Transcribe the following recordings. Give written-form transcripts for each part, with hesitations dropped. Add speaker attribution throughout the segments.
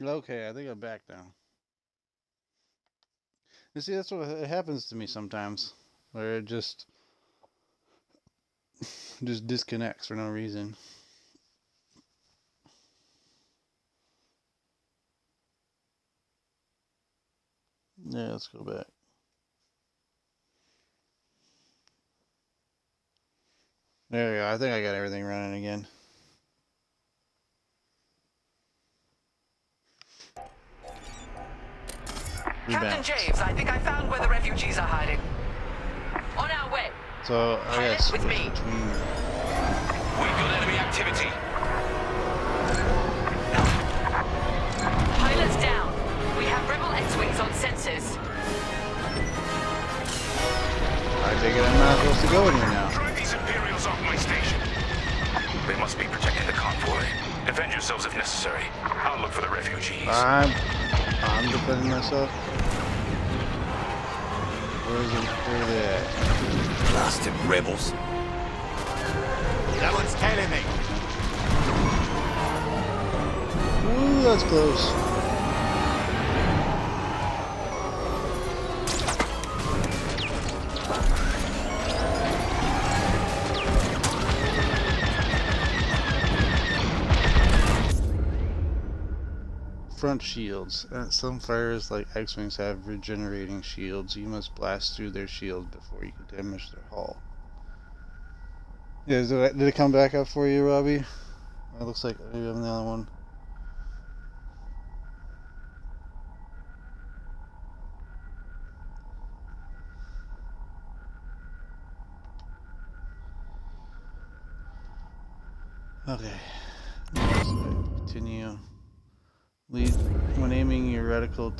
Speaker 1: Okay, I think I'm back now. You see, that's what it happens to me sometimes, where it just disconnects for no reason. Yeah, let's go back. There we go. I think I got everything running again.
Speaker 2: Captain James, I think I found where the refugees are hiding. On our way.
Speaker 1: So I
Speaker 2: Pilot
Speaker 1: guess
Speaker 2: with me.
Speaker 3: We've got enemy activity.
Speaker 2: Pilots down. We have rebel X-wings on sensors.
Speaker 1: I figured I'm not supposed to go in here now.
Speaker 3: Drive these Imperials off my station. They must be protecting the convoy. Defend yourselves if necessary. I'll look for the refugees.
Speaker 1: I'm defending myself. Where is it? Where are they at?
Speaker 4: Blasted rebels.
Speaker 5: That one's tailing me.
Speaker 1: Ooh, that's close. Front shields. Some fighters like X-Wings have regenerating shields. You must blast through their shields before you can damage their hull. Yeah, did it come back up for you, Robbie? It looks like maybe I'm the only one. Okay. Continue. Lead. When aiming, your reticle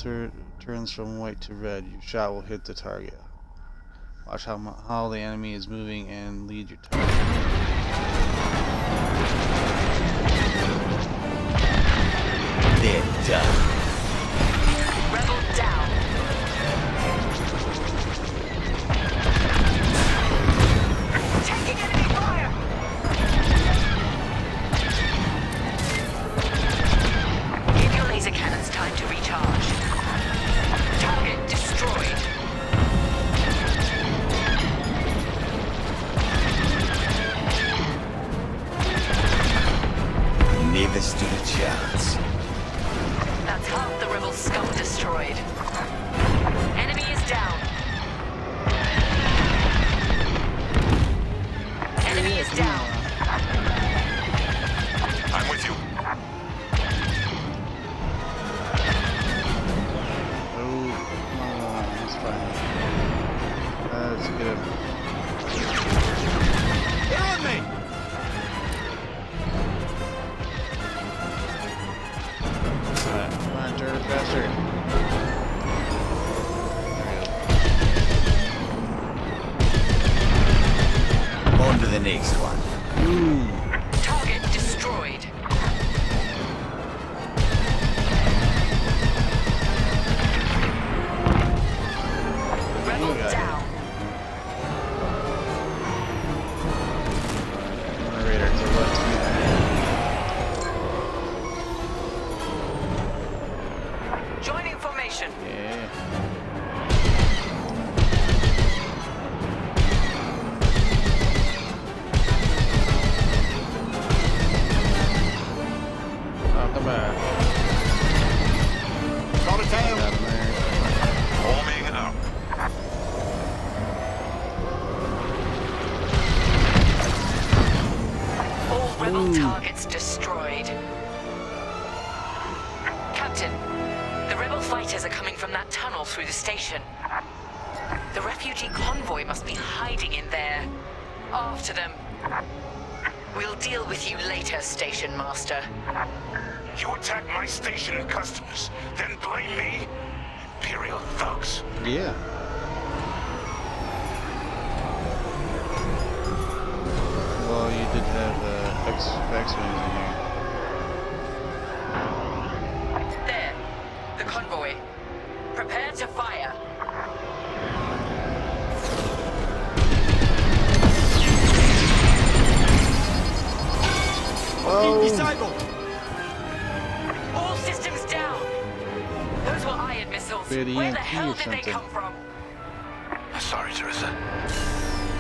Speaker 1: turns from white to red. Your shot will hit the target. Watch how the enemy is moving and lead your target.
Speaker 4: They're done.
Speaker 2: Rebel down. Taking enemy fire. Give your laser cannons time to recharge. Target destroyed.
Speaker 4: Never stood a chance.
Speaker 2: That's half the rebel scum destroyed. Enemy is down. Enemy is down.
Speaker 3: I'm with you.
Speaker 1: Oh, that's fine. Let's get him.
Speaker 5: Get on me.
Speaker 1: Alright, come on, turn it faster.
Speaker 4: On to the next one.
Speaker 1: Ooh.
Speaker 2: Target destroyed. Rebel
Speaker 1: got it.
Speaker 2: down.
Speaker 1: Radar to the left.
Speaker 2: Joining formation.
Speaker 1: Yeah. Oh, come on.
Speaker 5: Got a tail.
Speaker 1: Got him there.
Speaker 3: Warming up.
Speaker 2: All rebel targets destroyed. Captain, the rebel fighters are coming from that tunnel through the station. The refugee convoy must be hiding in there. After them. We'll deal with you later, Station Master.
Speaker 3: You attack my station and customers, then blame me? Imperial thugs.
Speaker 1: Yeah. Well, you did have X-Wings in here.
Speaker 2: There. The convoy. Prepare to fire.
Speaker 1: Oh!
Speaker 5: Disabled.
Speaker 2: All systems down.
Speaker 1: Create
Speaker 2: Where the
Speaker 1: EMP
Speaker 2: hell
Speaker 1: or
Speaker 2: did they
Speaker 1: something.
Speaker 2: come from?
Speaker 3: Sorry, Teresa.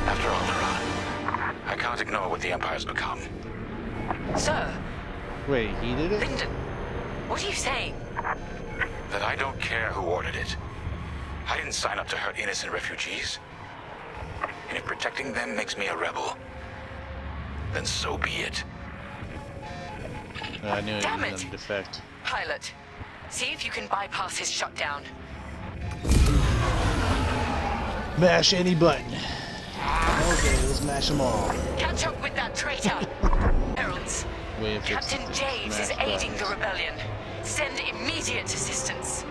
Speaker 3: After all, Laurent, I can't ignore what the Empire's become.
Speaker 2: Sir,
Speaker 1: Wait, he did it?
Speaker 2: Lyndon, what are you saying?
Speaker 3: That I don't care who ordered it. I didn't sign up to hurt innocent refugees. And if protecting them makes me a rebel, then so be it.
Speaker 1: I knew he was
Speaker 2: Damn
Speaker 1: gonna
Speaker 2: it.
Speaker 1: defect.
Speaker 2: Pilot, see if you can bypass his shutdown.
Speaker 1: Mash any button. Okay, let's mash them all.
Speaker 2: Catch up with that traitor. Heralds,
Speaker 1: Wait, if it's
Speaker 2: Captain Javes is
Speaker 1: smash
Speaker 2: aiding the
Speaker 1: buttons.
Speaker 2: rebellion. Send immediate assistance.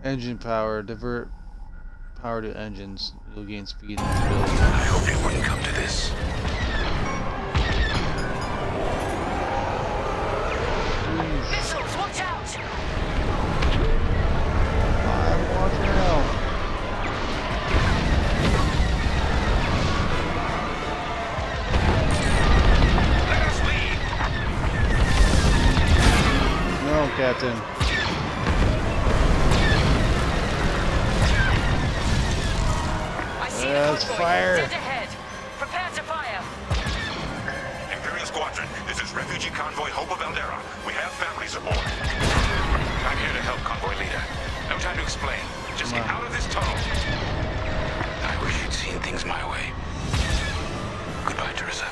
Speaker 1: Engine power. Divert power to engines. You'll gain speed and
Speaker 3: I
Speaker 1: stability.
Speaker 3: hoped it wouldn't come to this.
Speaker 2: Missiles, watch out!
Speaker 1: I'm watching out.
Speaker 3: Let us leave!
Speaker 1: No, Captain.
Speaker 2: I see
Speaker 1: Let's
Speaker 2: the convoy.
Speaker 1: fire.
Speaker 2: Dead ahead. Prepare to fire.
Speaker 3: Imperial Squadron, this is Refugee Convoy Hope of Eldera. We have families aboard. I'm here to help, Convoy Leader. No time to explain. Just get out of this tunnel. I wish you'd seen things my way. Goodbye, Teresa.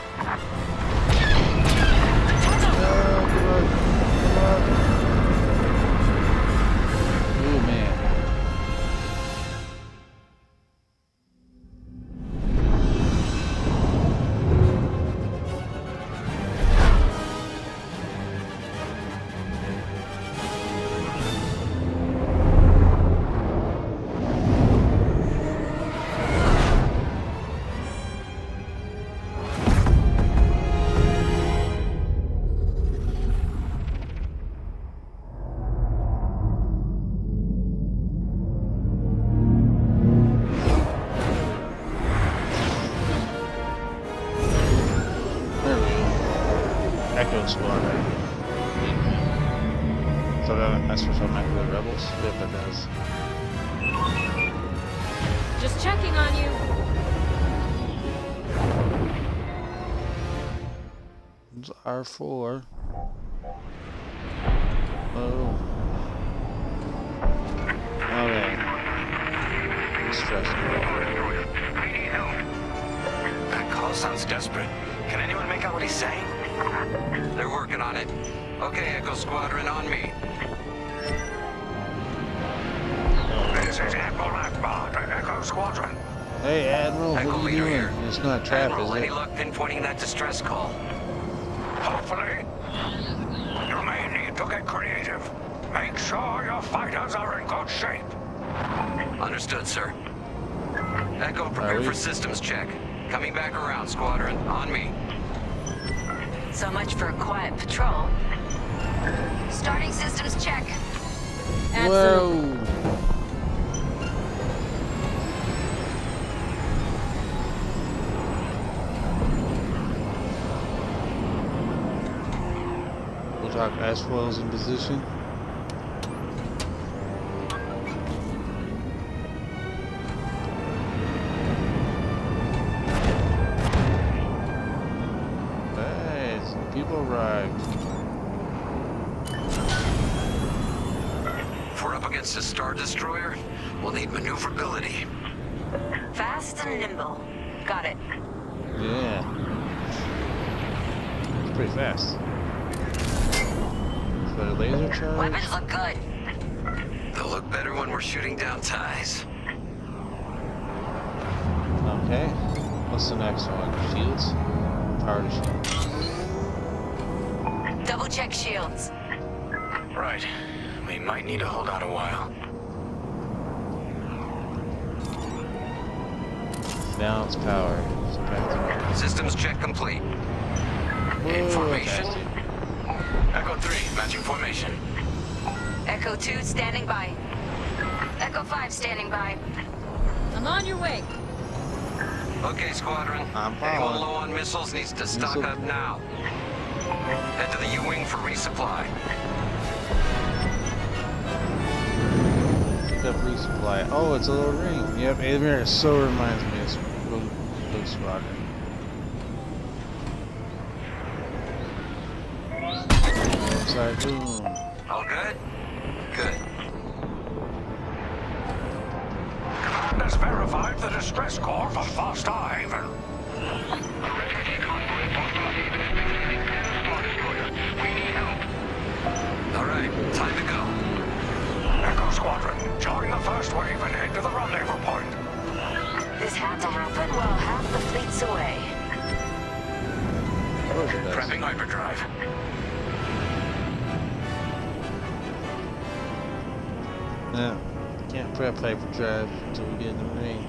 Speaker 1: No, come on. Come on. Oh, man. There we go. Echo Squadron. So that's for some Echo Rebels? Yep, it does.
Speaker 6: Just checking on you.
Speaker 1: It's R4. Oh. Okay. Stress.
Speaker 3: I need help. That call sounds desperate. Can anyone make out what he's saying?
Speaker 7: They're working on it. Okay, Echo Squadron, on me.
Speaker 3: This is Admiral Akbar to Echo Squadron.
Speaker 1: Hey, Admiral, what
Speaker 7: Echo
Speaker 1: are you
Speaker 7: Leader
Speaker 1: doing?
Speaker 7: here.
Speaker 1: It's not a trap,
Speaker 7: Admiral,
Speaker 1: is
Speaker 7: any
Speaker 1: it?
Speaker 7: luck pinpointing that distress call?
Speaker 3: Hopefully. You may need to get creative. Make sure your fighters are in good shape.
Speaker 7: Understood, sir. Echo, prepare
Speaker 1: we?
Speaker 7: for systems check. Coming back around, Squadron. On me.
Speaker 2: So much for a quiet patrol.
Speaker 6: Starting systems check. Absolutely.
Speaker 1: Whoa! We'll talk ice foils in position. Hey, some people arrived.
Speaker 7: If we're up against a Star Destroyer, we'll need maneuverability.
Speaker 2: Fast and nimble. Got it.
Speaker 1: Yeah. It's pretty fast. So the laser charge?
Speaker 2: Weapons look good.
Speaker 7: They'll look better when we're shooting down ties.
Speaker 1: Okay. What's the next one? Shields? Power to shield.
Speaker 2: Double check shields.
Speaker 3: Right. We might need to hold out a while.
Speaker 1: Balance power. Subtract
Speaker 7: Systems check complete.
Speaker 1: Whoa,
Speaker 7: Information.
Speaker 1: fancy.
Speaker 3: Echo 3, matching formation.
Speaker 2: Echo 2 standing by. Echo 5 standing by.
Speaker 6: I'm on your way.
Speaker 7: Okay, Squadron.
Speaker 1: I'm
Speaker 7: Anyone
Speaker 1: following.
Speaker 7: low on missiles needs to stock
Speaker 1: Missile-
Speaker 7: up now. Head to the U-Wing for resupply.
Speaker 1: Pick up resupply. Oh, it's a little ring. Yep, Admir so reminds me of Rogue Squadron. Sorry, boom.
Speaker 7: All good? Good.
Speaker 3: Command has verified the distress call from Foster Haven.
Speaker 7: All right, time to go.
Speaker 3: Echo Squadron, join the first wave and head to the rendezvous point.
Speaker 2: This had to happen while half the fleet's away.
Speaker 1: That was the best.
Speaker 3: Prepping hyperdrive.
Speaker 1: No, can't prep hyperdrive until we get in the ring.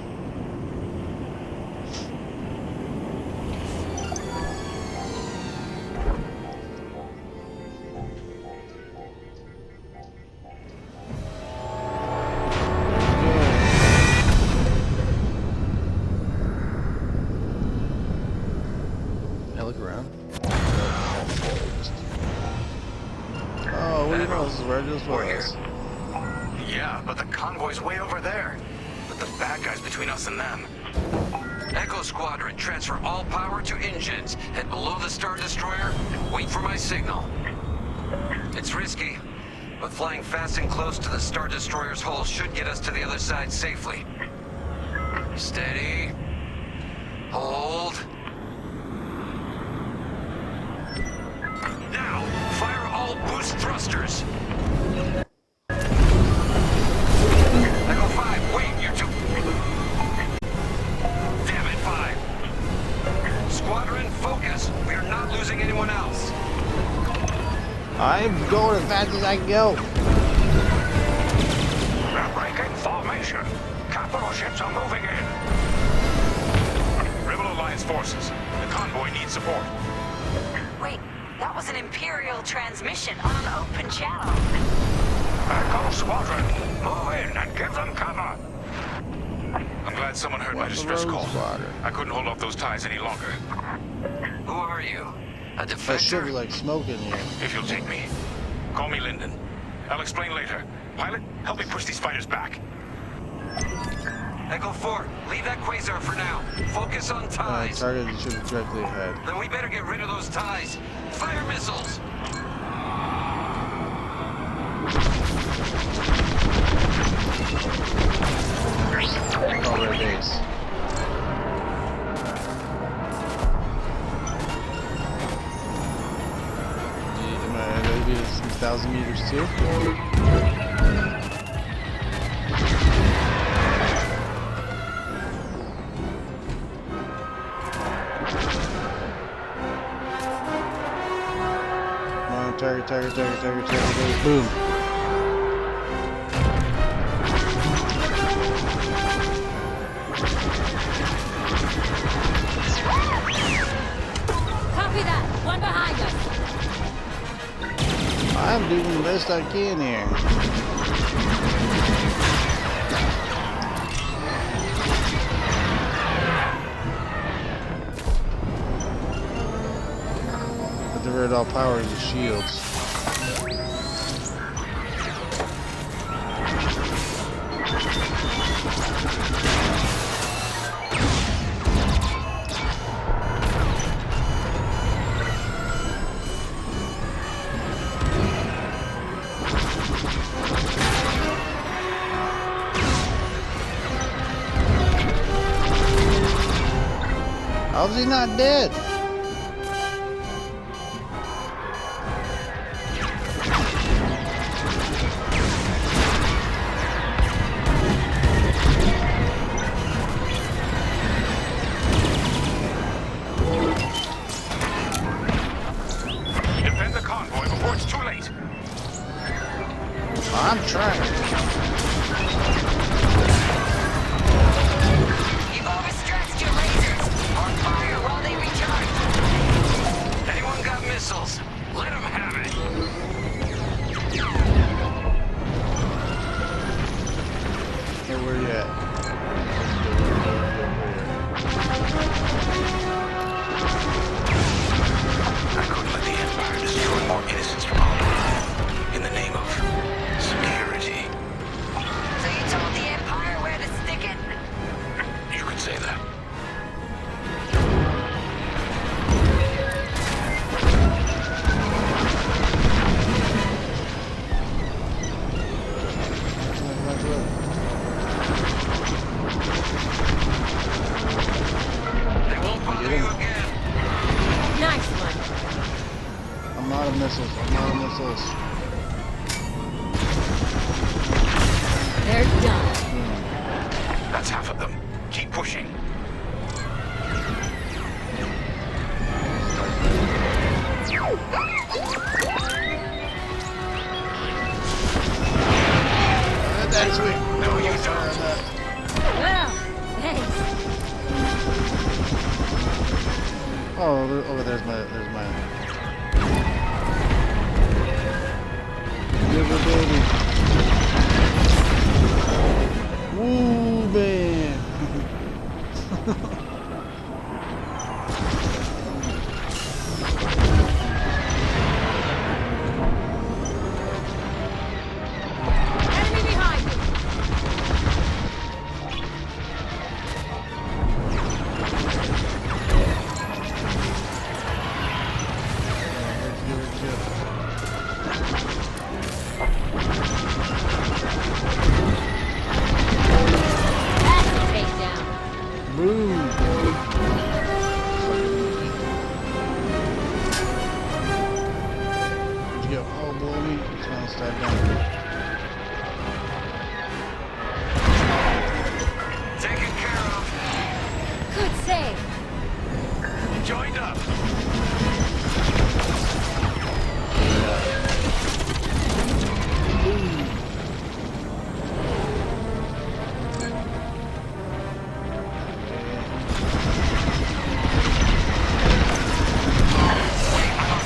Speaker 1: I look around. Oh, what do you know? This is where it just
Speaker 3: We're here.
Speaker 1: was.
Speaker 3: Yeah, but the convoy's way over there. But the bad guy's between us and them.
Speaker 7: Echo Squadron, transfer all power to engines. Head below the Star Destroyer and wait for my signal. It's risky, but flying fast and close to the Star Destroyer's hull should get us to the other side safely. Steady. Hold. Now, fire all boost thrusters. Echo 5, wait, you're too... Damn it, 5. Squadron, focus. We are not losing anyone else.
Speaker 1: I'm going as fast as I can go.
Speaker 3: They're breaking formation. Capital ships are moving in. Rebel Alliance forces. The convoy needs support.
Speaker 2: Wait, that was an Imperial transmission on an open channel.
Speaker 3: Echo Squadron, move in and give them cover. I'm glad someone heard my
Speaker 1: What the
Speaker 3: distress
Speaker 1: Rogue
Speaker 3: call.
Speaker 1: Squadron?
Speaker 3: I couldn't hold off those ties any longer.
Speaker 7: Who are you? A
Speaker 1: That ship
Speaker 7: defector?
Speaker 1: is like smoke in here.
Speaker 3: If you'll take me, call me Lyndon. I'll explain later. Pilot, help me push these fighters back.
Speaker 7: Echo 4, leave that quasar for now. Focus on ties.
Speaker 1: Target should be directly ahead.
Speaker 7: Then we better get rid of those ties. Fire missiles!
Speaker 1: Call red base. Am I ready to be 6,000 meters too? Come on, target, boom.
Speaker 6: Copy that. One behind us.
Speaker 1: I'm doing the best I can here. But divert all power to the shields. How's he not dead?
Speaker 3: Defend the convoy before it's too late.
Speaker 1: I'm trying.
Speaker 2: You've overstretched your lasers. On fire while they recharge.
Speaker 7: again.
Speaker 6: Nice one.
Speaker 1: I'm out of missiles. I'm out of missiles.
Speaker 6: They're done.
Speaker 3: That's half of them. Keep pushing.
Speaker 1: That's sweet.
Speaker 3: No, you don't.
Speaker 6: Well, thanks.
Speaker 1: Oh, there's my. Give it, baby. Woo, man.
Speaker 6: Enemy behind you. That's a takedown.
Speaker 1: Move. Where'd you go? Oh, below me. It's gonna start down.
Speaker 7: Taken care of.
Speaker 6: Good save.
Speaker 3: Joined up.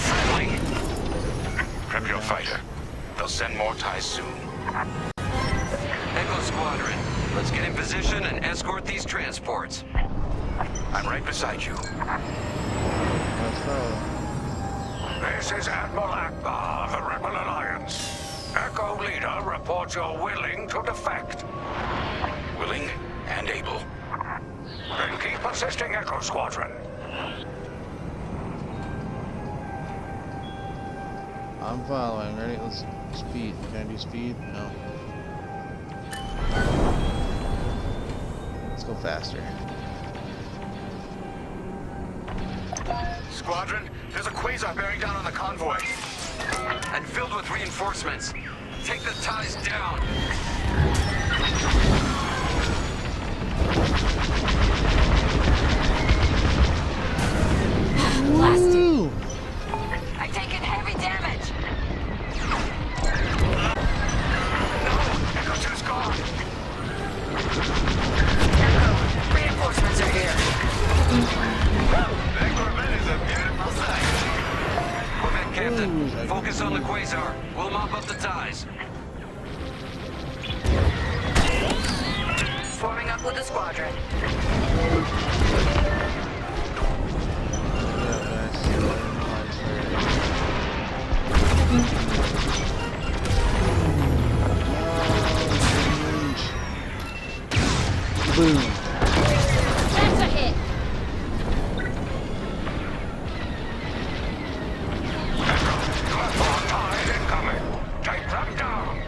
Speaker 7: Friendly.
Speaker 3: Prep your fighter. They'll send more ties soon.
Speaker 7: Echo Squadron, let's get in position and escort these transports.
Speaker 3: I'm right beside you.
Speaker 1: Let's go.
Speaker 3: This is Admiral Akbar of the Rebel Alliance. Echo Leader reports you're willing to defect. Willing and able. Then keep assisting Echo Squadron.
Speaker 1: I'm following. Ready? Let's speed. Can I do speed? No. Let's go faster.
Speaker 3: Squadron, there's a quasar bearing down on the convoy.
Speaker 7: And filled with reinforcements. Take the ties down.
Speaker 6: Blasted.
Speaker 1: Woo!
Speaker 2: I'm taking heavy damage.
Speaker 3: No! Echo 2's gone!
Speaker 2: Reinforcements are here.
Speaker 3: That Corvette is a beautiful sight.
Speaker 7: Corvette Captain,
Speaker 1: Ooh,
Speaker 7: focus on the quasar. We'll mop up the ties.
Speaker 2: Forming up with the squadron.
Speaker 1: Boom.
Speaker 6: That's a hit.
Speaker 3: Platform ties incoming. Take them down.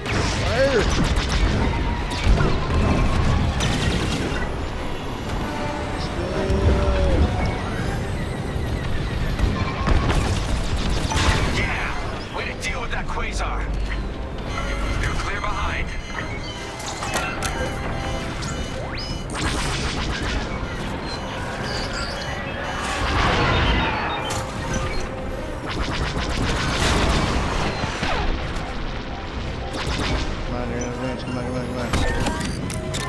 Speaker 1: Fire!
Speaker 3: Yeah! Way to deal with that quasar.
Speaker 7: You're clear behind.
Speaker 1: Come on, you're in the range. Come on, come on, come on.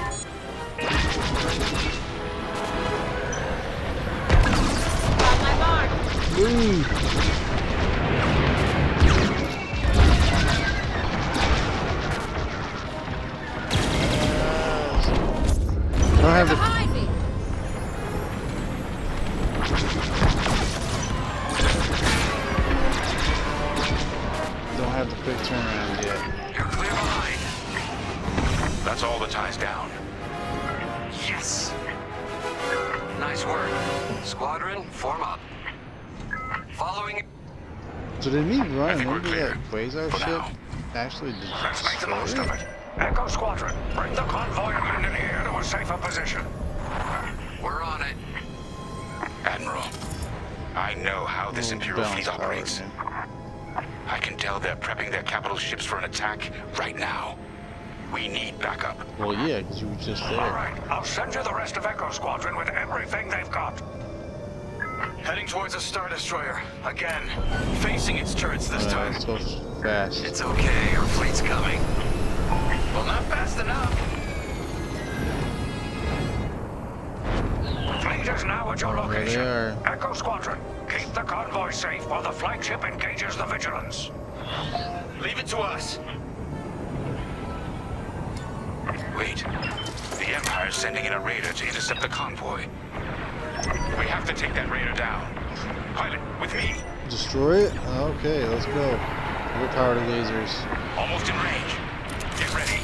Speaker 6: On my mark.
Speaker 1: Boom! I don't have the
Speaker 6: Behind me.
Speaker 1: quick turnaround yet.
Speaker 7: You're clear behind.
Speaker 3: That's all the ties down.
Speaker 7: Yes. Nice work. Squadron, form up. Following.
Speaker 1: So did me
Speaker 3: I
Speaker 1: run
Speaker 3: think we're
Speaker 1: into
Speaker 3: clear.
Speaker 1: that quasar
Speaker 3: For
Speaker 1: ship
Speaker 3: now.
Speaker 1: actually
Speaker 3: Let's make the
Speaker 1: destroy
Speaker 3: most
Speaker 1: it?
Speaker 3: of it. Echo Squadron, bring the convoy and landing here to a safer position.
Speaker 7: We're on it.
Speaker 3: Admiral, I know how this Imperial
Speaker 1: Balance
Speaker 3: fleet
Speaker 1: power
Speaker 3: operates.
Speaker 1: again.
Speaker 3: I can tell they're prepping their capital ships for an attack right now. We need backup.
Speaker 1: Well, yeah, because you were just there.
Speaker 8: All right, I'll send you the rest of Echo Squadron with everything they've got.
Speaker 7: Heading towards a Star Destroyer. Again. Facing its turrets this time.
Speaker 1: So fast.
Speaker 7: It's okay, our fleet's coming. Well, not fast enough.
Speaker 8: Fleet is now at your
Speaker 1: There
Speaker 8: location.
Speaker 1: they are.
Speaker 8: Echo Squadron, keep the convoy safe while the flagship engages the Vigilance.
Speaker 7: Leave it to us.
Speaker 3: Wait. The Empire's sending in a raider to intercept the convoy. We have to take that raider down. Pilot, with me.
Speaker 1: Destroy it? Okay, let's go. Overpowered lasers.
Speaker 3: Almost in range. Get ready.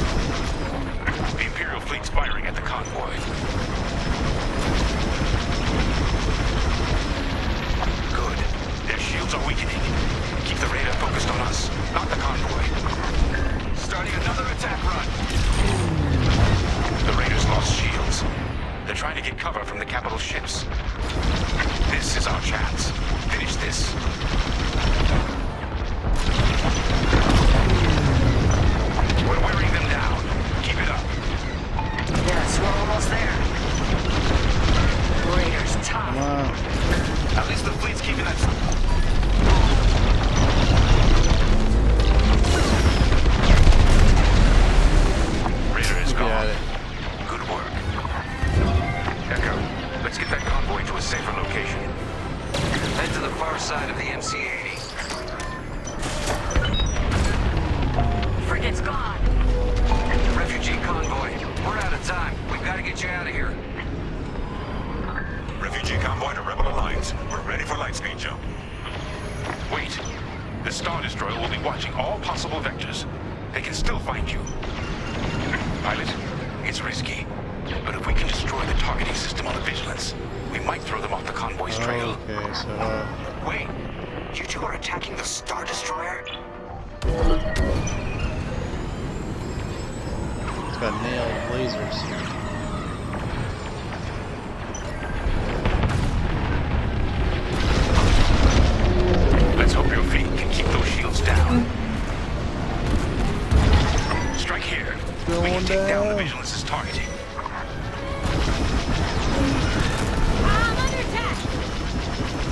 Speaker 3: The Imperial fleet's firing at the convoy. Good. Their shields are weakening. Keep the radar focused on us, not the convoy.
Speaker 7: Starting another attack run.
Speaker 3: The raiders lost shields. They're trying to get cover from the capital ships. This is our chance. Finish this. We're wearing them down. Keep it up.
Speaker 2: Yes, we're almost there. Raiders
Speaker 1: Come
Speaker 2: tough.
Speaker 1: on.
Speaker 3: At least the fleet's keeping that. Raider is
Speaker 1: Look at
Speaker 3: gone.
Speaker 1: it.
Speaker 3: Good work. Echo, let's get that convoy to a safer location.
Speaker 7: Head to the far side of the MC-80.
Speaker 2: Frigate's gone.
Speaker 7: Refugee convoy. We're out of time. We've got to get you out of here.
Speaker 3: Refugee convoy to Rebel Alliance. We're ready for lightspeed jump. Wait. The Star Destroyer will be watching all possible vectors. They can still find you. Pilot, it's risky. But if we can destroy the targeting system on the Vigilance, we might throw them off the convoy's trail.
Speaker 1: Okay, so
Speaker 3: Wait. You two are attacking the Star Destroyer?
Speaker 1: it's got nailed lasers.
Speaker 3: Let's hope your feet can keep those shields down. Strike here. We can
Speaker 1: Going
Speaker 3: take down the
Speaker 1: down.
Speaker 3: Vigilance's targeting.
Speaker 6: I'm under attack.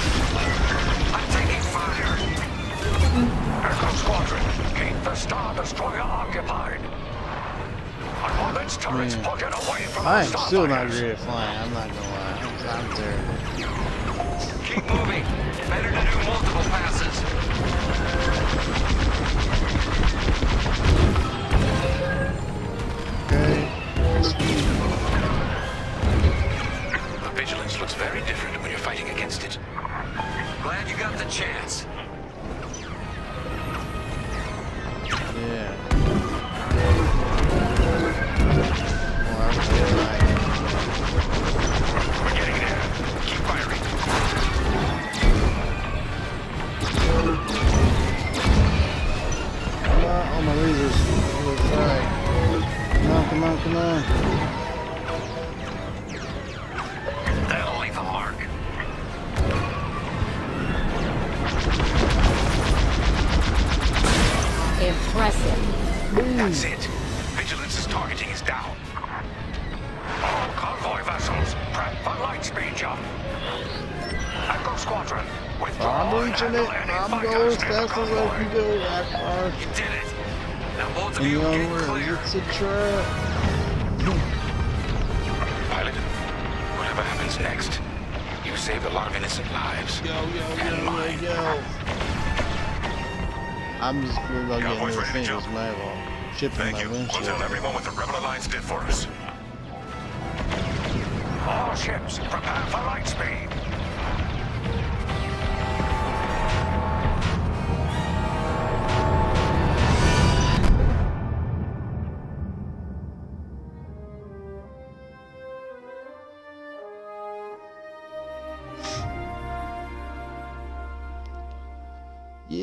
Speaker 7: I'm taking fire.
Speaker 8: Echo Squadron, keep the Star Destroyer occupied. I want its turrets
Speaker 1: Man.
Speaker 8: pointed away from
Speaker 1: I'm
Speaker 8: the
Speaker 1: still not
Speaker 8: starfighters.
Speaker 1: great at flying. I'm not gonna lie. I'm terrible.
Speaker 7: Keep moving. Better to do multiple passes.
Speaker 1: Okay.
Speaker 3: The Vigilance looks very different when you're fighting against it.
Speaker 7: Glad you got the chance.
Speaker 1: Yeah. Well, I'm still right.
Speaker 3: We're getting there. Keep firing.
Speaker 1: Come on, oh my lasers. Oh, sorry. Come on, come on, come on.
Speaker 7: That'll leave a mark.
Speaker 6: Impressive.
Speaker 3: That's it. Vigilance's targeting is down.
Speaker 8: All convoy vessels, prep for lightspeed jump. Echo Squadron, withdraw
Speaker 1: I'm
Speaker 8: and
Speaker 1: reaching
Speaker 8: handle
Speaker 1: it.
Speaker 8: any
Speaker 1: I'm
Speaker 8: fighters
Speaker 1: going as
Speaker 8: near the
Speaker 1: fast as I
Speaker 8: convoy.
Speaker 1: can go. That far.
Speaker 7: You did it. Now both of
Speaker 1: And
Speaker 7: you
Speaker 1: you
Speaker 7: get
Speaker 1: know
Speaker 7: clear.
Speaker 1: it's a trap.
Speaker 3: Pilot, whatever happens next, you saved a lot of innocent lives. And mine.
Speaker 1: Yo. I'm just worried about getting
Speaker 3: Convoy's
Speaker 1: those
Speaker 3: ready to
Speaker 1: things
Speaker 3: jump.
Speaker 1: my chip in
Speaker 3: Thank
Speaker 1: my
Speaker 3: you. We'll
Speaker 1: windshield.
Speaker 3: tell everyone what the Rebel Alliance did for us.
Speaker 8: All ships, prepare for lightspeed.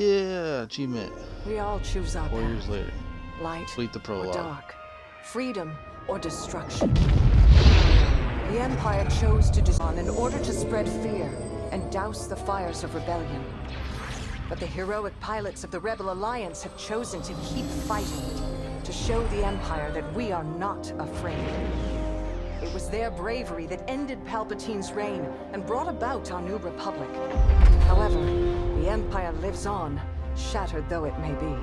Speaker 1: Yeah, achievement.
Speaker 2: We all choose our
Speaker 1: 4
Speaker 2: path.
Speaker 1: years later.
Speaker 2: Light
Speaker 1: Complete the
Speaker 2: or
Speaker 1: prologue.
Speaker 2: dark. Freedom or destruction. The Empire chose to disarm in order to spread fear and douse the fires of rebellion. But the heroic pilots of the Rebel Alliance have chosen to keep fighting, to show the Empire that we are not afraid. It was their bravery that ended Palpatine's reign and brought about our new republic. However, the Empire lives on, shattered though it may be.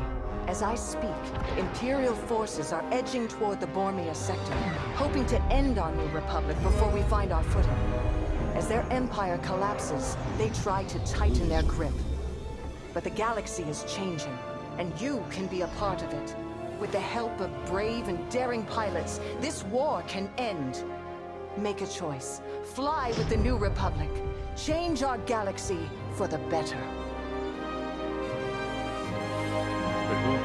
Speaker 2: As I speak, Imperial forces are edging toward the Bormia sector, hoping to end our new republic before we find our footing. As their empire collapses, they try to tighten their grip. But the galaxy is changing, and you can be a part of it. With the help of brave and daring pilots, this war can end. Make a choice. Fly with the new republic. Change our galaxy for the better.
Speaker 1: Pretty cool.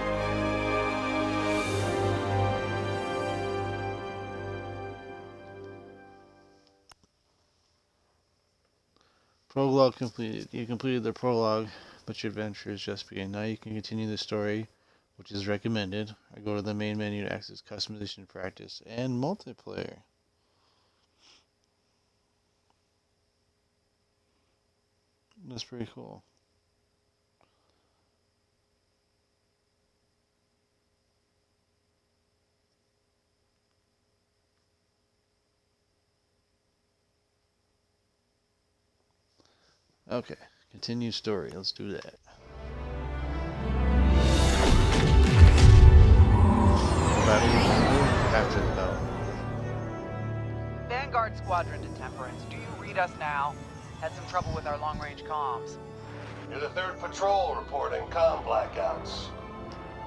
Speaker 1: Prologue completed. You completed the prologue, but your adventure is just beginning. Now you can continue the story, which is recommended, or go to the main menu to access customization, practice, and multiplayer. That's pretty cool. Okay, continue story. Let's do that. After the battle.
Speaker 9: Vanguard Squadron to Temperance, do you read us now? Had some trouble with our long-range comms.
Speaker 10: You're the 3rd patrol reporting comm blackouts.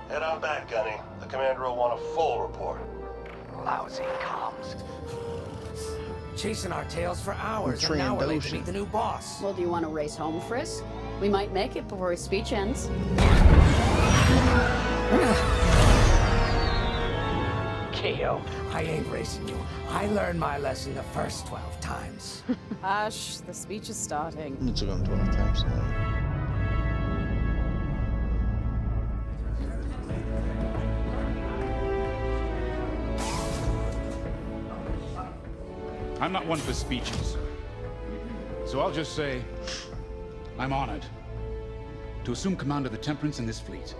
Speaker 10: Head on back, Gunny. The commander will want a full report.
Speaker 5: Lousy comms. Chasing our tails for hours, and now we're late to meet the new boss.
Speaker 6: Well, do you want to race home, Frisk? We might make it before his speech ends.
Speaker 5: Keo, I ain't racing you. I learned my lesson the first 12 times.
Speaker 6: Hush, the speech is starting.
Speaker 1: It took him 12 times.
Speaker 3: I'm not one for speeches. So I'll just say, I'm honored to assume command of the Temperance in this fleet.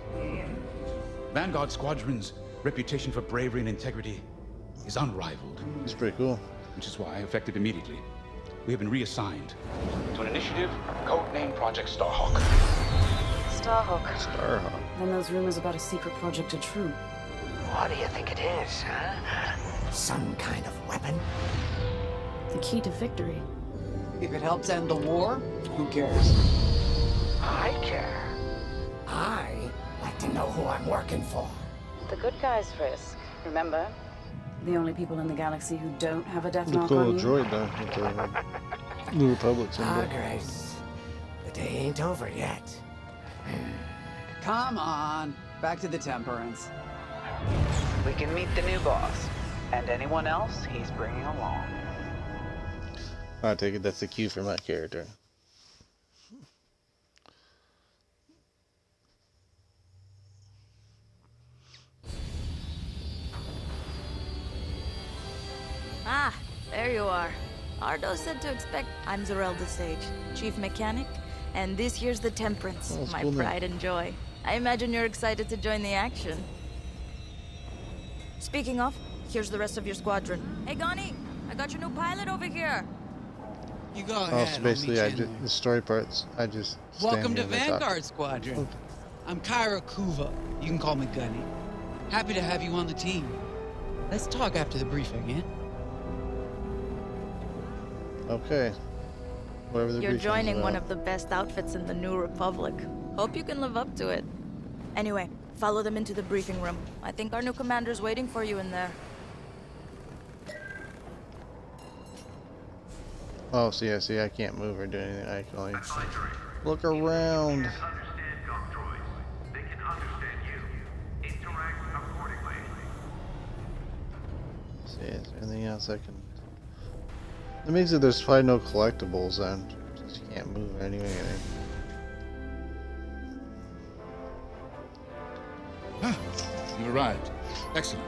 Speaker 3: Vanguard Squadron's reputation for bravery and integrity is unrivaled.
Speaker 1: It's pretty cool.
Speaker 3: Which is why, effective immediately, we have been reassigned to an initiative codenamed Project Starhawk.
Speaker 6: Starhawk.
Speaker 1: Starhawk.
Speaker 6: Then those rumors about a secret project are true.
Speaker 5: What do you think it is, huh? Some kind of weapon?
Speaker 6: The key to victory.
Speaker 9: If it helps end the war, who cares?
Speaker 5: I care. I like to know who I'm working for.
Speaker 6: The good guys, Frisk. Remember? The only people in the galaxy who don't have a death
Speaker 1: The
Speaker 6: mark
Speaker 1: cool
Speaker 6: on you.
Speaker 1: droid though, with the New Republic symbol.
Speaker 5: Grace. The day ain't over yet.
Speaker 9: Come on, back to the Temperance. We can meet the new boss, and anyone else he's bringing along.
Speaker 1: I take it that's the cue for my character.
Speaker 11: Ah, there you are. Ardo said to expect. I'm Zorelda Sage, Chief Mechanic, and this here's the Temperance,
Speaker 1: Oh, that's
Speaker 11: my
Speaker 1: cool name.
Speaker 11: pride and joy. I imagine you're excited to join the action. Speaking of, here's the rest of your squadron. Hey, Gonnie, I got your new pilot over here.
Speaker 12: You go
Speaker 1: Oh,
Speaker 12: ahead.
Speaker 1: so basically,
Speaker 12: I'll meet you in
Speaker 1: the story parts, I just stand
Speaker 12: Welcome to
Speaker 1: here and I talk.
Speaker 12: Vanguard Squadron. I'm Kyra Kuva. You can call me Gunny. Happy to have you on the team. Let's talk after the briefing, yeah?
Speaker 1: Okay. Whatever the
Speaker 11: You're
Speaker 1: briefing's
Speaker 11: joining one
Speaker 1: about.
Speaker 11: of the best outfits in the New Republic. Hope you can live up to it. Anyway, follow them into the briefing room. I think our new commander's waiting for you in there.
Speaker 1: Oh, see, I can't move or do anything. I can only look around. See, is there anything else I can? That means that there's probably no collectibles then, since you can't move anyway.
Speaker 3: Ah, you've arrived. Excellent.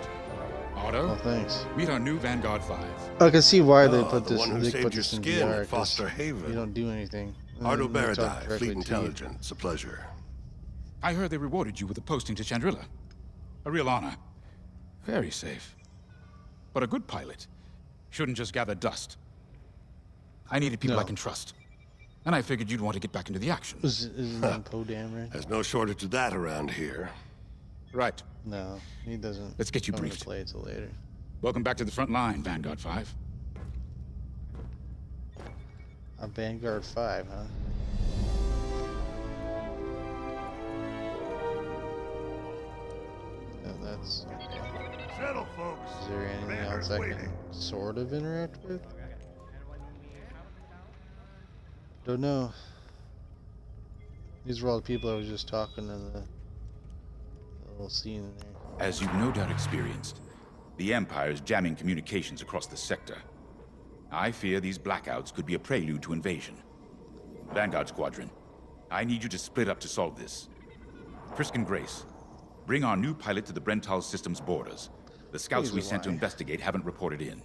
Speaker 3: Otto,
Speaker 1: Oh, thanks.
Speaker 3: meet our new Vanguard 5.
Speaker 1: I can see why they
Speaker 10: Oh,
Speaker 1: put
Speaker 10: the
Speaker 1: this.
Speaker 10: one who
Speaker 1: They
Speaker 10: saved
Speaker 1: put
Speaker 10: your
Speaker 1: this in
Speaker 10: skin
Speaker 1: VR,
Speaker 10: at
Speaker 1: 'cause
Speaker 10: Foster Haven.
Speaker 1: you don't do anything. And
Speaker 10: Ardo
Speaker 1: then they talk
Speaker 10: Baradai,
Speaker 1: directly
Speaker 10: Fleet
Speaker 1: to you.
Speaker 10: Intelligence. A pleasure.
Speaker 3: I heard they rewarded you with a posting to Chandrilla. A real honor. Very safe. But a good pilot shouldn't just gather dust. I needed people I can trust. And I figured you'd want to get back into the action.
Speaker 1: Isn't that Poe Dameron?
Speaker 10: There's no shortage of that around here.
Speaker 3: Right.
Speaker 1: No, he doesn't.
Speaker 3: Let's get you
Speaker 1: come into
Speaker 3: briefed.
Speaker 1: play till later.
Speaker 3: Welcome back to the front line, Vanguard 5.
Speaker 1: A Vanguard 5, huh? Yeah, that's okay.
Speaker 10: Settle, folks.
Speaker 1: Is there anything else I can sort of interact with? Don't know. These were all the people I was just talking to the little scene in there.
Speaker 13: As you've no doubt experienced, the Empire is jamming communications across the sector. I fear these blackouts could be a prelude to invasion. Vanguard Squadron, I need you to split up to solve this. Frisk and Grace, bring our new pilot to the Brental Systems borders. The scouts we sent to investigate haven't reported in.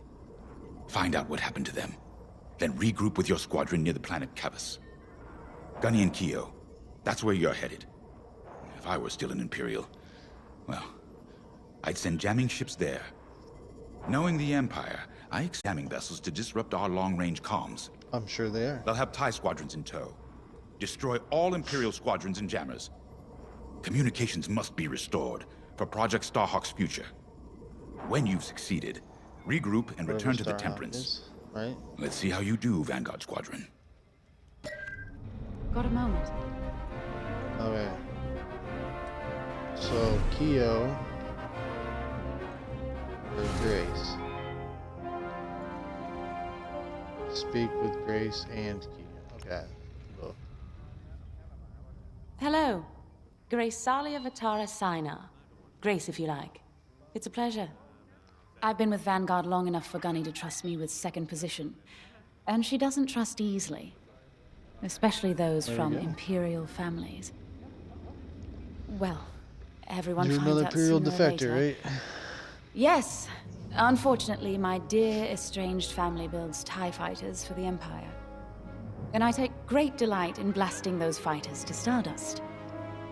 Speaker 13: Find out what happened to them. Then regroup with your squadron near the planet Cavus. Gunny and Keo, that's where you're headed. If I were still an Imperial, well, I'd send jamming ships there. Knowing the Empire, I expect jamming vessels to disrupt our long-range comms.
Speaker 1: I'm sure they are.
Speaker 13: They'll have TIE squadrons in tow. Destroy all Imperial squadrons and jammers. Communications must be restored for Project Starhawk's future. When you've succeeded, regroup and return to the Temperance.
Speaker 1: Right?
Speaker 13: Let's see how you do, Vanguard Squadron.
Speaker 6: Got a moment.
Speaker 1: Okay. So, Keo or Grace. Speak with Grace and Keo. Okay. Both.
Speaker 14: Hello. Grace Salia Vatara Sina. Grace, if you like. It's a pleasure.
Speaker 6: I've been with Vanguard long enough for Gunny to trust me with second position. And she doesn't trust easily. Especially those
Speaker 1: There you
Speaker 6: from
Speaker 1: go.
Speaker 6: Imperial families. Well, everyone
Speaker 1: You're
Speaker 6: finds
Speaker 1: another
Speaker 6: out
Speaker 1: Imperial
Speaker 6: sooner or
Speaker 1: defector,
Speaker 6: later.
Speaker 1: right?
Speaker 6: Yes. Unfortunately, my dear estranged family builds TIE fighters for the Empire. And I take great delight in blasting those fighters to stardust.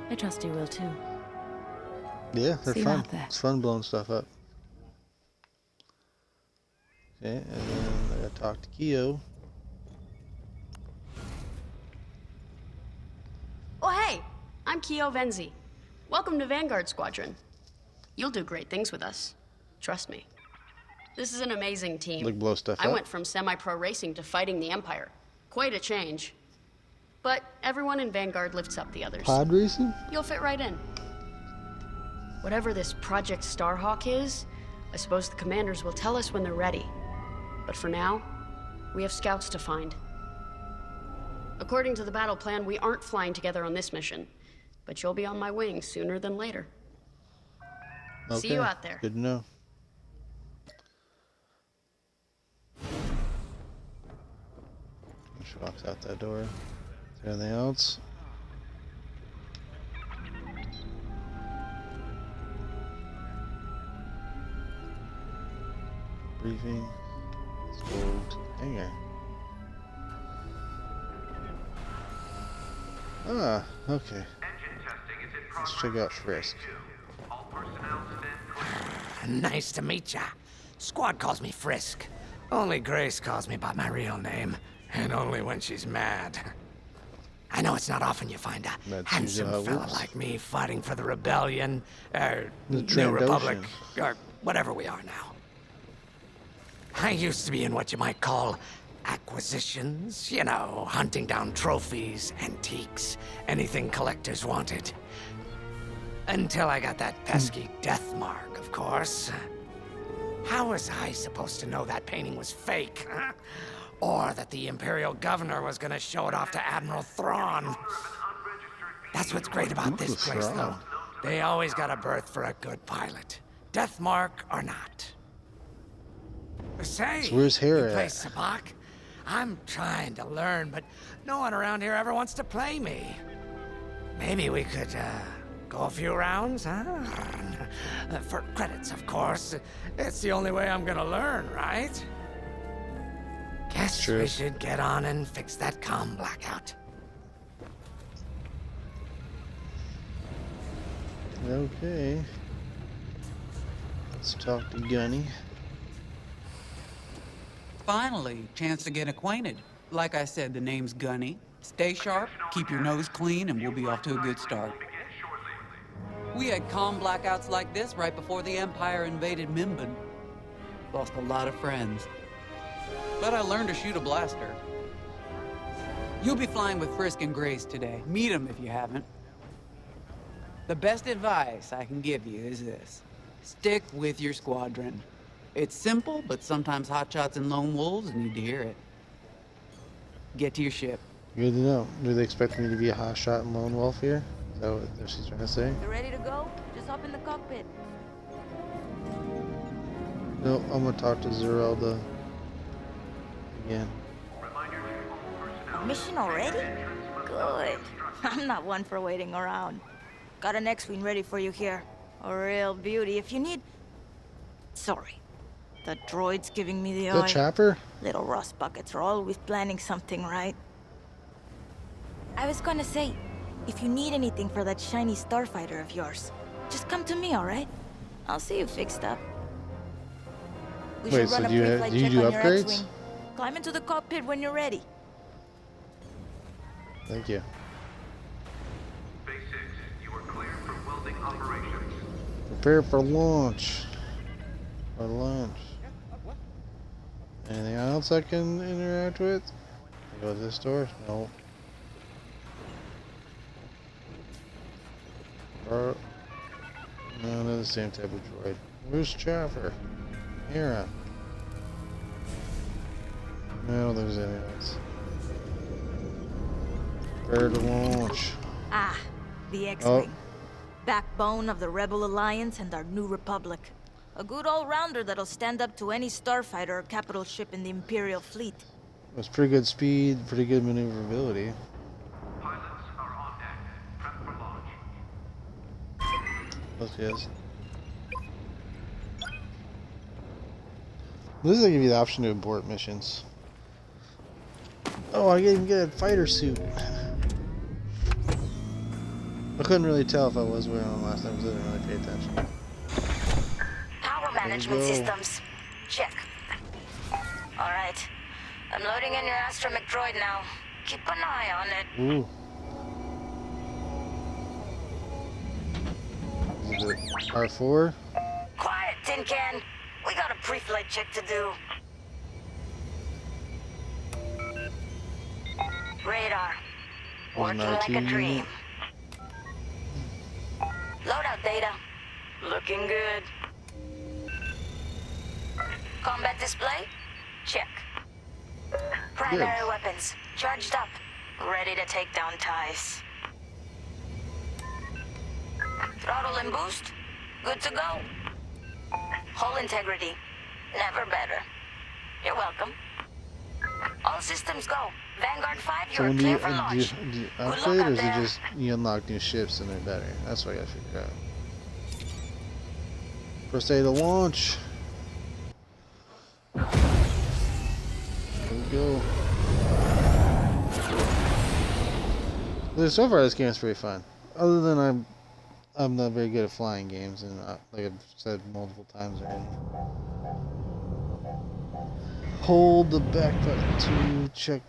Speaker 6: I trust you will too.
Speaker 1: Yeah, they're
Speaker 6: See you
Speaker 1: fun.
Speaker 6: out there.
Speaker 1: It's fun blowing stuff up. Okay, and then I gotta talk to Keo.
Speaker 15: Oh, hey! I'm Keo Venzi. Welcome to Vanguard Squadron. You'll do great things with us. Trust me. This is an amazing team.
Speaker 1: Like blow stuff
Speaker 15: I
Speaker 1: up?
Speaker 15: went from semi-pro racing to fighting the Empire. Quite a change. But everyone in Vanguard lifts up the others.
Speaker 1: Pod racing?
Speaker 15: You'll fit right in. Whatever this Project Starhawk is, I suppose the commanders will tell us when they're ready. But for now, we have scouts to find. According to the battle plan, we aren't flying together on this mission. But you'll be on my wing sooner than later. See you out there.
Speaker 1: Good to know. She walks out that door. Is there anything else? Briefing. Let's go to the hangar. Ah, okay. Let's check out Frisk.
Speaker 5: Nice to meet ya. Squad calls me Frisk. Only Grace calls me by my real name, and only when she's mad. I know it's not often you find a
Speaker 1: That's
Speaker 5: handsome
Speaker 1: usually how it
Speaker 5: fella
Speaker 1: works.
Speaker 5: like me fighting for the Rebellion, or
Speaker 1: The
Speaker 5: New Republic,
Speaker 1: Trandoshan.
Speaker 5: or whatever we are now. I used to be in what you might call acquisitions. You know, hunting down trophies, antiques, anything collectors wanted. Until I got that pesky death mark, of course. How was I supposed to know that painting was fake, huh? Or that the Imperial Governor was gonna show it off to Admiral Thrawn? That's what's great about this
Speaker 1: Ooh,
Speaker 5: place, though.
Speaker 1: Thrawn.
Speaker 5: They always got a berth for a good pilot. Death mark or not. Say,
Speaker 1: So where's Hera
Speaker 5: you play
Speaker 1: at?
Speaker 5: Sabak? I'm trying to learn, but no one around here ever wants to play me. Maybe we could, Go a few rounds, huh? For credits, of course. It's the only way I'm gonna learn, right? Guess we should get on and fix that comm blackout.
Speaker 1: Okay. Let's talk to Gunny.
Speaker 12: Finally, chance to get acquainted. Like I said, the name's Gunny. Stay sharp, keep your nose clean, and we'll be off to a good start. We had comm blackouts like this right before the Empire invaded Minban. Lost a lot of friends. But I learned to shoot a blaster. You'll be flying with Frisk and Grace today. Meet them if you haven't. The best advice I can give you is this. Stick with your squadron. It's simple, but sometimes hotshots and lone wolves need to hear it. Get to your ship.
Speaker 1: Good to know. Do they expect me to be a hotshot and lone wolf here? Is that what she's trying to say?
Speaker 11: You ready to go? Just hop in the cockpit.
Speaker 1: No, I'm gonna talk to Zerelda again.
Speaker 11: Mission already? Good. I'm not one for waiting around. Got an X-Wing ready for you here. A real beauty. If you need... Sorry. The droid's giving me the eye.
Speaker 1: The chopper?
Speaker 11: Little rust buckets are always planning something, right? I was gonna say, if you need anything for that shiny starfighter of yours, just come to me, alright? I'll see you fixed up. We
Speaker 1: Wait,
Speaker 11: should
Speaker 1: so
Speaker 11: run a
Speaker 1: do you
Speaker 11: pre-flight check
Speaker 1: do
Speaker 11: on your
Speaker 1: upgrades?
Speaker 11: X-Wing. Climb into the cockpit when you're ready.
Speaker 1: Thank you.
Speaker 8: Base 6, you are cleared for welding operations.
Speaker 1: Prepare for launch. For lunch. Anything else I can interact with? Go to this door? No. Or no, they're the same type of droid. Where's Chopper? Hera. No, there's anything else. Prepare to launch.
Speaker 11: Ah, the X-Wing. Backbone of the Rebel Alliance and our new Republic. A good all-rounder that'll stand up to any starfighter or capital ship in the Imperial fleet.
Speaker 1: It was pretty good speed, pretty good maneuverability.
Speaker 8: Pilots are on deck. Prep for launch.
Speaker 1: Let's guess. This is gonna give you the option to abort missions. Oh, I didn't even get a fighter suit. I couldn't really tell if I was wearing one last time because I didn't really pay attention.
Speaker 2: Power management systems. Check. Alright. I'm loading in your astromech droid now. Keep an eye on it.
Speaker 1: Ooh. Is it R4?
Speaker 2: Quiet, Tin Can. We got a pre-flight check to do. Radar. Working like a dream. Loadout data. Looking good. Combat display? Check. Primary weapons. Charged up. Ready to take down ties. Throttle and boost? Good to go. Hull integrity. Never better. You're welcome. All systems go. Vanguard 5,
Speaker 1: So
Speaker 2: you're
Speaker 1: when
Speaker 2: clear for launch.
Speaker 1: do you
Speaker 2: Good luck
Speaker 1: upgrade,
Speaker 2: out
Speaker 1: or is it
Speaker 2: there.
Speaker 1: just you unlock new ships and they're better? That's what I gotta figure out. First day to launch. Here we go. So far, this game is pretty fun. Other than I'm not very good at flying games, and like I've said multiple times already. Hold the back button to check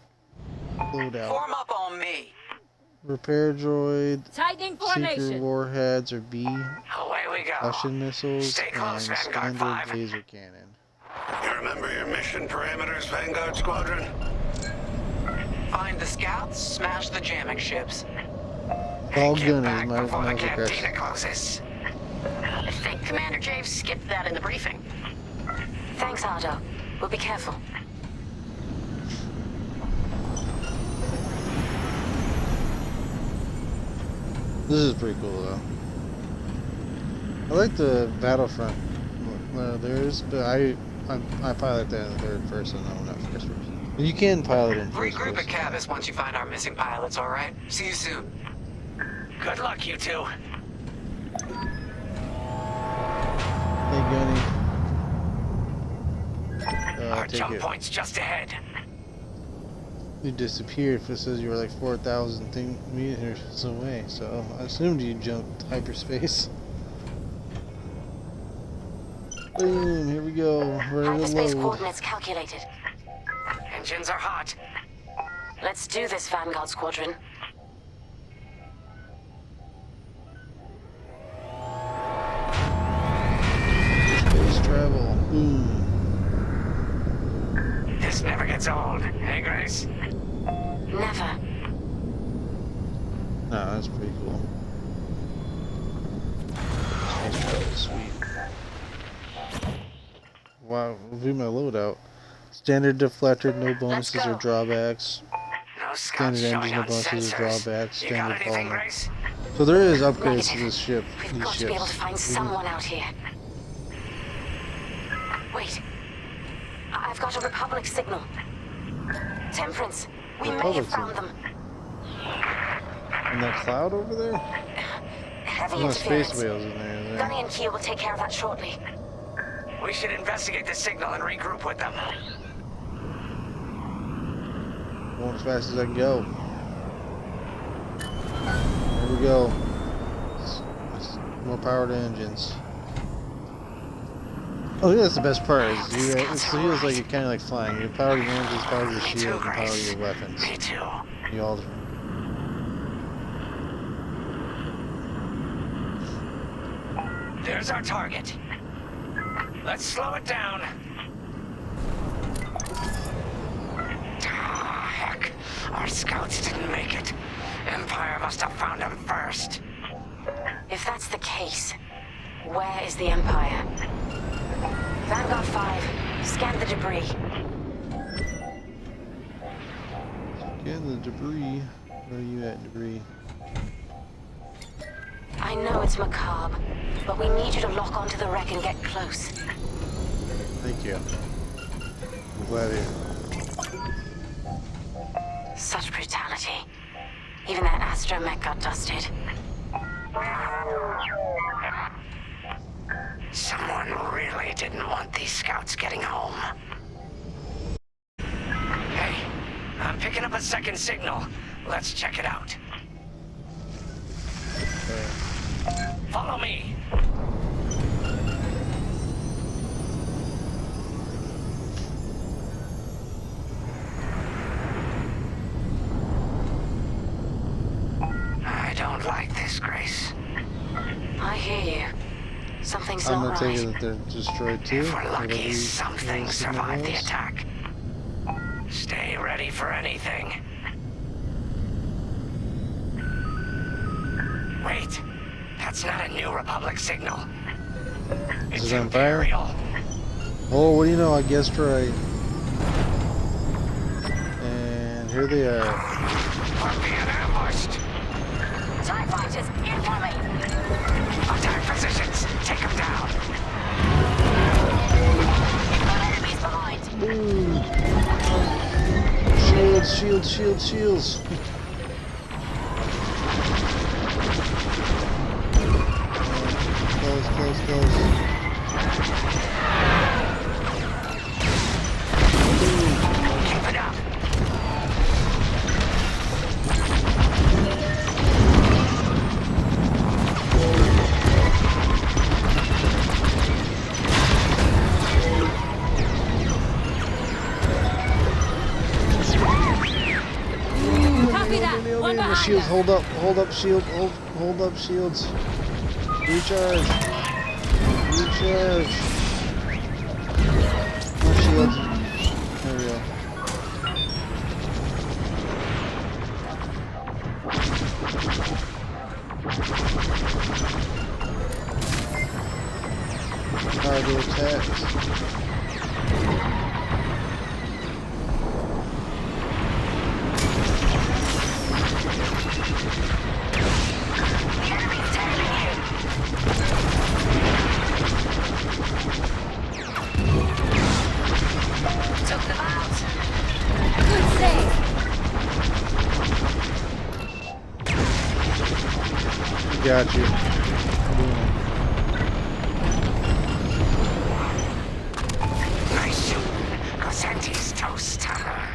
Speaker 1: loadout.
Speaker 5: Form up on me.
Speaker 1: Repair droid,
Speaker 11: Tightening
Speaker 1: seeker
Speaker 11: formation.
Speaker 1: warheads, or B,
Speaker 5: Away we go.
Speaker 1: Russian missiles,
Speaker 5: Stay close,
Speaker 1: and
Speaker 5: Vanguard
Speaker 1: standard
Speaker 5: 5.
Speaker 1: laser cannon.
Speaker 10: You remember your mission parameters, Vanguard Squadron?
Speaker 5: Find the scouts, smash the jamming ships.
Speaker 1: All
Speaker 5: Get
Speaker 1: gun is
Speaker 5: back
Speaker 1: my
Speaker 5: before the
Speaker 1: aggressive.
Speaker 5: cantina closes.
Speaker 2: I think Commander Javes skipped that in the briefing. Thanks, Otto. We'll be careful.
Speaker 1: This is pretty cool though. I like the Battlefront. There's, but I pilot that in third person though, not first person. You can pilot in first
Speaker 5: Regroup
Speaker 1: person.
Speaker 5: at Cavis once you find our missing pilots, all right? See you soon. Good luck, you two.
Speaker 1: Gunny.
Speaker 5: Our
Speaker 1: Take
Speaker 5: jump
Speaker 1: it.
Speaker 5: point's just ahead.
Speaker 1: You disappeared. If it says you were like 4,000 meters away, so I assumed you jumped hyperspace. Boom! Here we go. Ready to
Speaker 2: Hyperspace
Speaker 1: load.
Speaker 2: coordinates calculated.
Speaker 5: Engines are hot.
Speaker 2: Let's do this, Vanguard Squadron.
Speaker 1: Space travel. Boom.
Speaker 5: This never gets old, hey Grace?
Speaker 2: Never.
Speaker 1: Nah, that's pretty cool. Space travel is sweet. Wow, view my loadout. Standard deflector, no bonuses or drawbacks.
Speaker 5: No
Speaker 1: Standard
Speaker 5: scouts
Speaker 1: engine,
Speaker 5: showing
Speaker 1: no
Speaker 5: on
Speaker 1: bonuses or
Speaker 5: sensors.
Speaker 1: drawbacks.
Speaker 5: You got
Speaker 1: Standard
Speaker 5: anything,
Speaker 1: polymer.
Speaker 5: Grace?
Speaker 1: So there is upgrades to this ship.
Speaker 2: We've
Speaker 1: These
Speaker 2: got
Speaker 1: ships.
Speaker 2: to be able to find someone out here. Wait. I've got a Republic signal. Temperance, we may have found them.
Speaker 1: And that cloud over there?
Speaker 2: Heavy
Speaker 1: No
Speaker 2: interference.
Speaker 1: space whales in there.
Speaker 2: Gunny and Keel will take care of that shortly.
Speaker 5: We should investigate the signal and regroup with them.
Speaker 1: Going as fast as I can go. Here we go. More power to engines. Oh yeah, that's the best part. Is it feels like you're kind of like flying. You power your engines, power your shield, and power your weapons.
Speaker 5: Me too.
Speaker 1: You all.
Speaker 5: There's our target. Let's slow it down. Ah, heck. Our scouts didn't make it. Empire must have found them first.
Speaker 2: If that's the case, where is the Empire? Vanguard 5, scan the debris.
Speaker 1: Scan the debris. Where are you at, debris?
Speaker 2: I know it's macabre, but we need you to lock onto the wreck and get close.
Speaker 1: Thank you. I'm glad you.
Speaker 2: Such brutality. Even that astromech got dusted.
Speaker 5: Someone really didn't want these scouts getting home. Hey, I'm picking up a second signal. Let's check it out. Follow me. I don't like this, Grace.
Speaker 2: I hear you. Something's
Speaker 1: I'm
Speaker 2: not
Speaker 1: gonna
Speaker 2: right.
Speaker 1: take it that they're destroyed too.
Speaker 5: If we're lucky,
Speaker 1: Whatever
Speaker 5: something survived the
Speaker 1: was.
Speaker 5: attack. Stay ready for anything. Wait, that's not a New Republic signal.
Speaker 1: Is
Speaker 5: It's
Speaker 1: it Empire?
Speaker 5: Imperial.
Speaker 1: Oh, what do you know? I guessed right. And here they are.
Speaker 5: We're being ambushed.
Speaker 2: TIE fighters, incoming!
Speaker 5: Attack positions. Take them down.
Speaker 2: You've got enemies behind.
Speaker 1: Boom! Shields, shields, shields, shields. Close, close, close.
Speaker 5: Keep it up.
Speaker 6: Copy that. One behind
Speaker 1: Shields,
Speaker 6: us.
Speaker 1: hold up, shield, hold up, shields. Recharge. Recharge. More shields. There we go. Cargo attacks.
Speaker 2: Took them out.
Speaker 6: Good save.
Speaker 1: Got you. Boom.
Speaker 5: close to her.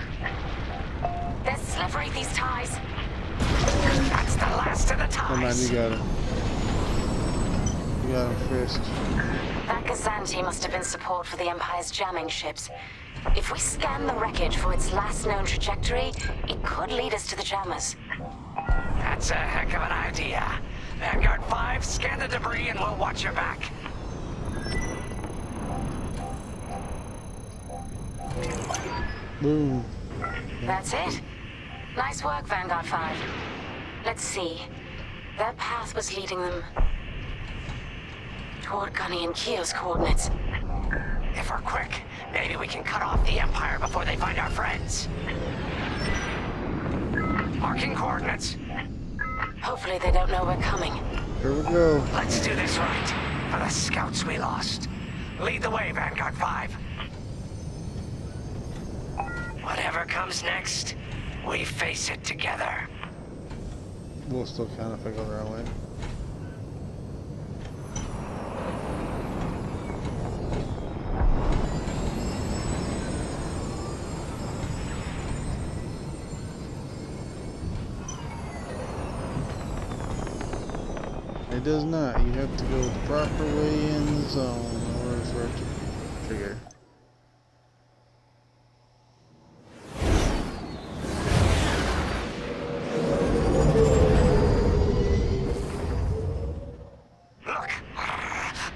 Speaker 2: They're slippery, these ties.
Speaker 5: That's the last of the
Speaker 1: Come on,
Speaker 5: ties.
Speaker 1: you got him. You got him, Frisk.
Speaker 2: That Gazanti must have been support for the Empire's jamming ships. If we scan the wreckage for its last known trajectory, it could lead us to the jammers.
Speaker 5: That's a heck of an idea. Vanguard 5, scan the debris and we'll watch your back.
Speaker 1: Boom.
Speaker 2: That's it. Nice work, Vanguard 5. Let's see. Their path was leading them toward Gunny and Keo's coordinates.
Speaker 5: If we're quick, maybe we can cut off the Empire before they find our friends. Marking coordinates.
Speaker 2: Hopefully they don't know we're coming.
Speaker 1: Here we go.
Speaker 5: Let's do this right, for the scouts we lost. Lead the way, Vanguard 5. Whatever comes next, we face it together.
Speaker 1: We'll still count if I go the wrong way. It does not. You have to go the proper way in the zone in order for it to trigger.
Speaker 5: Look!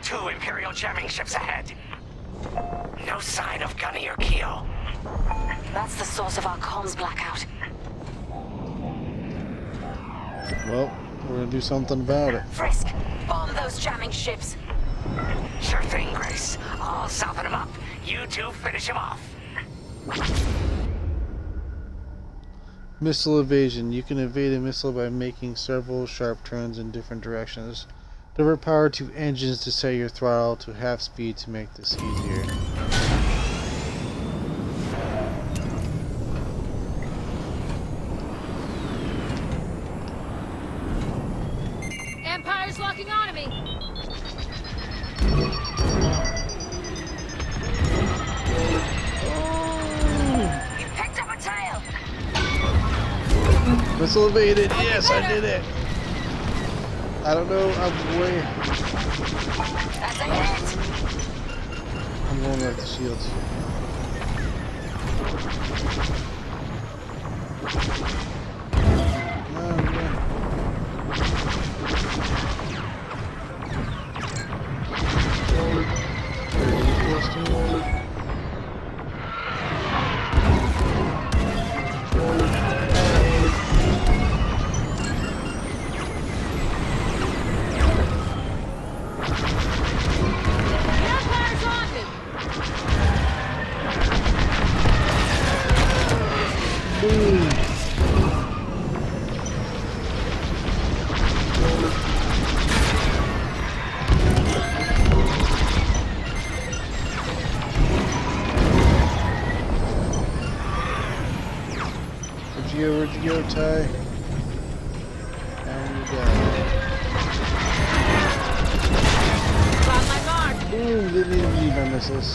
Speaker 5: 2 Imperial jamming ships ahead. No sign of Gunny or Keo.
Speaker 2: That's the source of our comms blackout.
Speaker 1: Well, we're gonna do something about it.
Speaker 2: Frisk, bomb those jamming ships.
Speaker 5: Sure thing, Grace. I'll soften him up. You two finish him off.
Speaker 1: Missile evasion. You can evade a missile by making several sharp turns in different directions. Divert power to engines to set your throttle to half speed to make this easier.
Speaker 16: Empire's locking onto me.
Speaker 2: You picked up a tail.
Speaker 1: Missile evaded. Yes, I did it. I don't know. I'm way.
Speaker 2: That's a hit.
Speaker 1: I'm going like the shields.
Speaker 16: Empire's on me.
Speaker 1: Where'd you go, Ty? And you got
Speaker 16: Got my mark.
Speaker 1: it. Boom, didn't even need my missiles.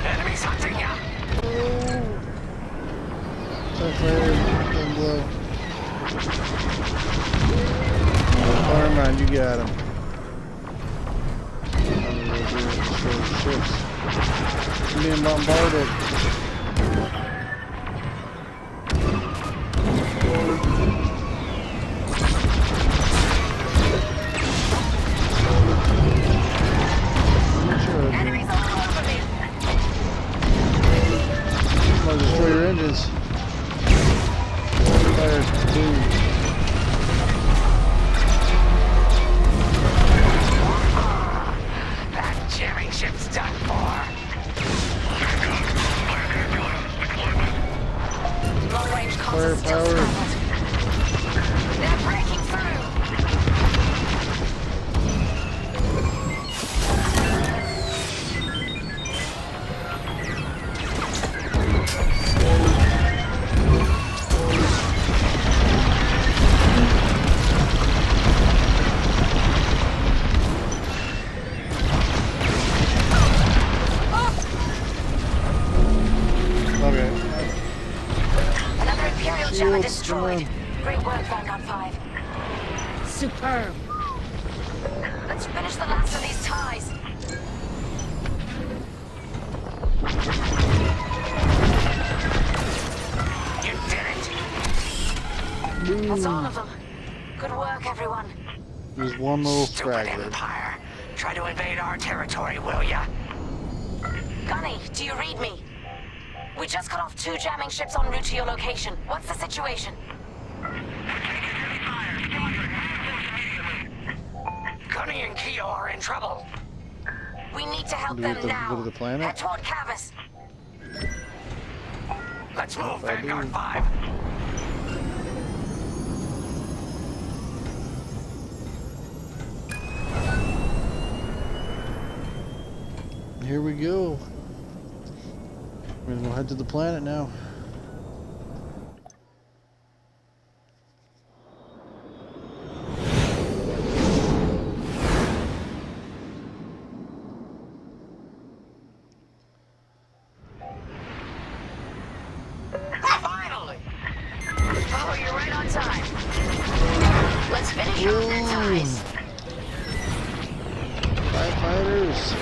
Speaker 5: Enemies hunting ya.
Speaker 1: Fire and blow. Oh, never mind, you got him. I'm gonna go destroy the ships. I'm being bombarded.
Speaker 2: Enemies all over me.
Speaker 1: I'm gonna destroy your engines. Fire, boom.
Speaker 5: That jamming ship's done for.
Speaker 2: Long-range comms are still
Speaker 1: Firepower.
Speaker 2: scrambled. They're breaking through. jammer
Speaker 1: Shields, come
Speaker 2: destroyed.
Speaker 1: on.
Speaker 2: Great work, Vanguard 5.
Speaker 15: Superb.
Speaker 2: Let's finish the last of these ties.
Speaker 5: You did it!
Speaker 2: That's all of them. Good work, everyone.
Speaker 1: There's one little
Speaker 5: Stupid
Speaker 1: straggler.
Speaker 5: Empire. Try to invade our territory, will ya?
Speaker 2: Gunny, do you read me? We just cut off 2 jamming ships en route to your location. What's the situation?
Speaker 5: Gunny and Keo are in trouble.
Speaker 2: We need to help
Speaker 1: Do we have
Speaker 2: them
Speaker 1: to
Speaker 2: now.
Speaker 1: go to the planet?
Speaker 2: Head toward Cavus.
Speaker 5: Let's move,
Speaker 1: I
Speaker 5: Vanguard
Speaker 1: do.
Speaker 5: 5.
Speaker 1: Here we go. We're gonna head to the planet now.
Speaker 2: Finally! Oh, you're right on time. Let's finish off their ties.
Speaker 1: TIE fighters.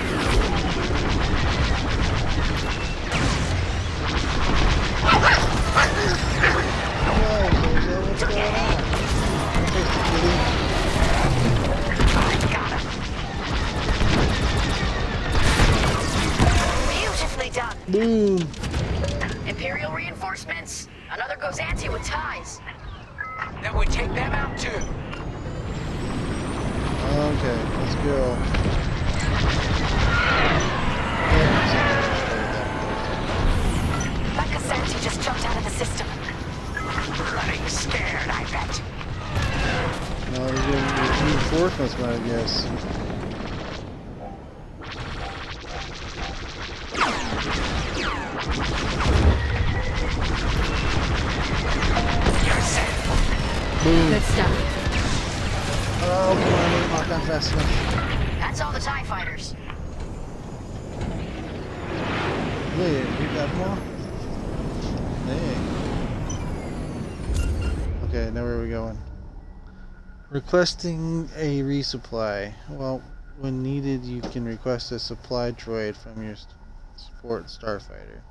Speaker 2: Beautifully done.
Speaker 1: Boom.
Speaker 2: Imperial reinforcements. Another Gozanti with ties.
Speaker 5: Then we take them out too.
Speaker 1: Okay, let's go.
Speaker 2: That Gozanti just jumped out of the system.
Speaker 5: Running scared, I bet.
Speaker 1: No, they're getting reinforcements, I guess. Boom.
Speaker 15: Good stuff.
Speaker 1: Oh, come on, didn't lock on fast enough.
Speaker 2: That's all the TIE fighters.
Speaker 1: Wait, we got more? Dang. Okay, now where are we going? Requesting a resupply. Well, when needed, you can request a supply droid from your support starfighter.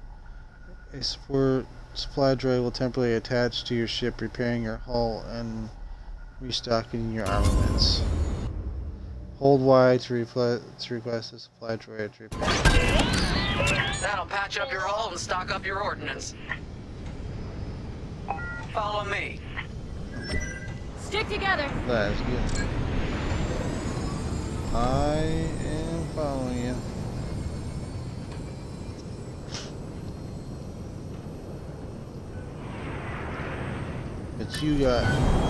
Speaker 1: A support supply droid will temporarily attach to your ship, repairing your hull and restocking your armaments. Hold Y to request a supply droid to repair.
Speaker 7: That'll patch up your hull and stock up your ordnance. Follow me.
Speaker 15: Stick together.
Speaker 1: That is good. I am following you. But you got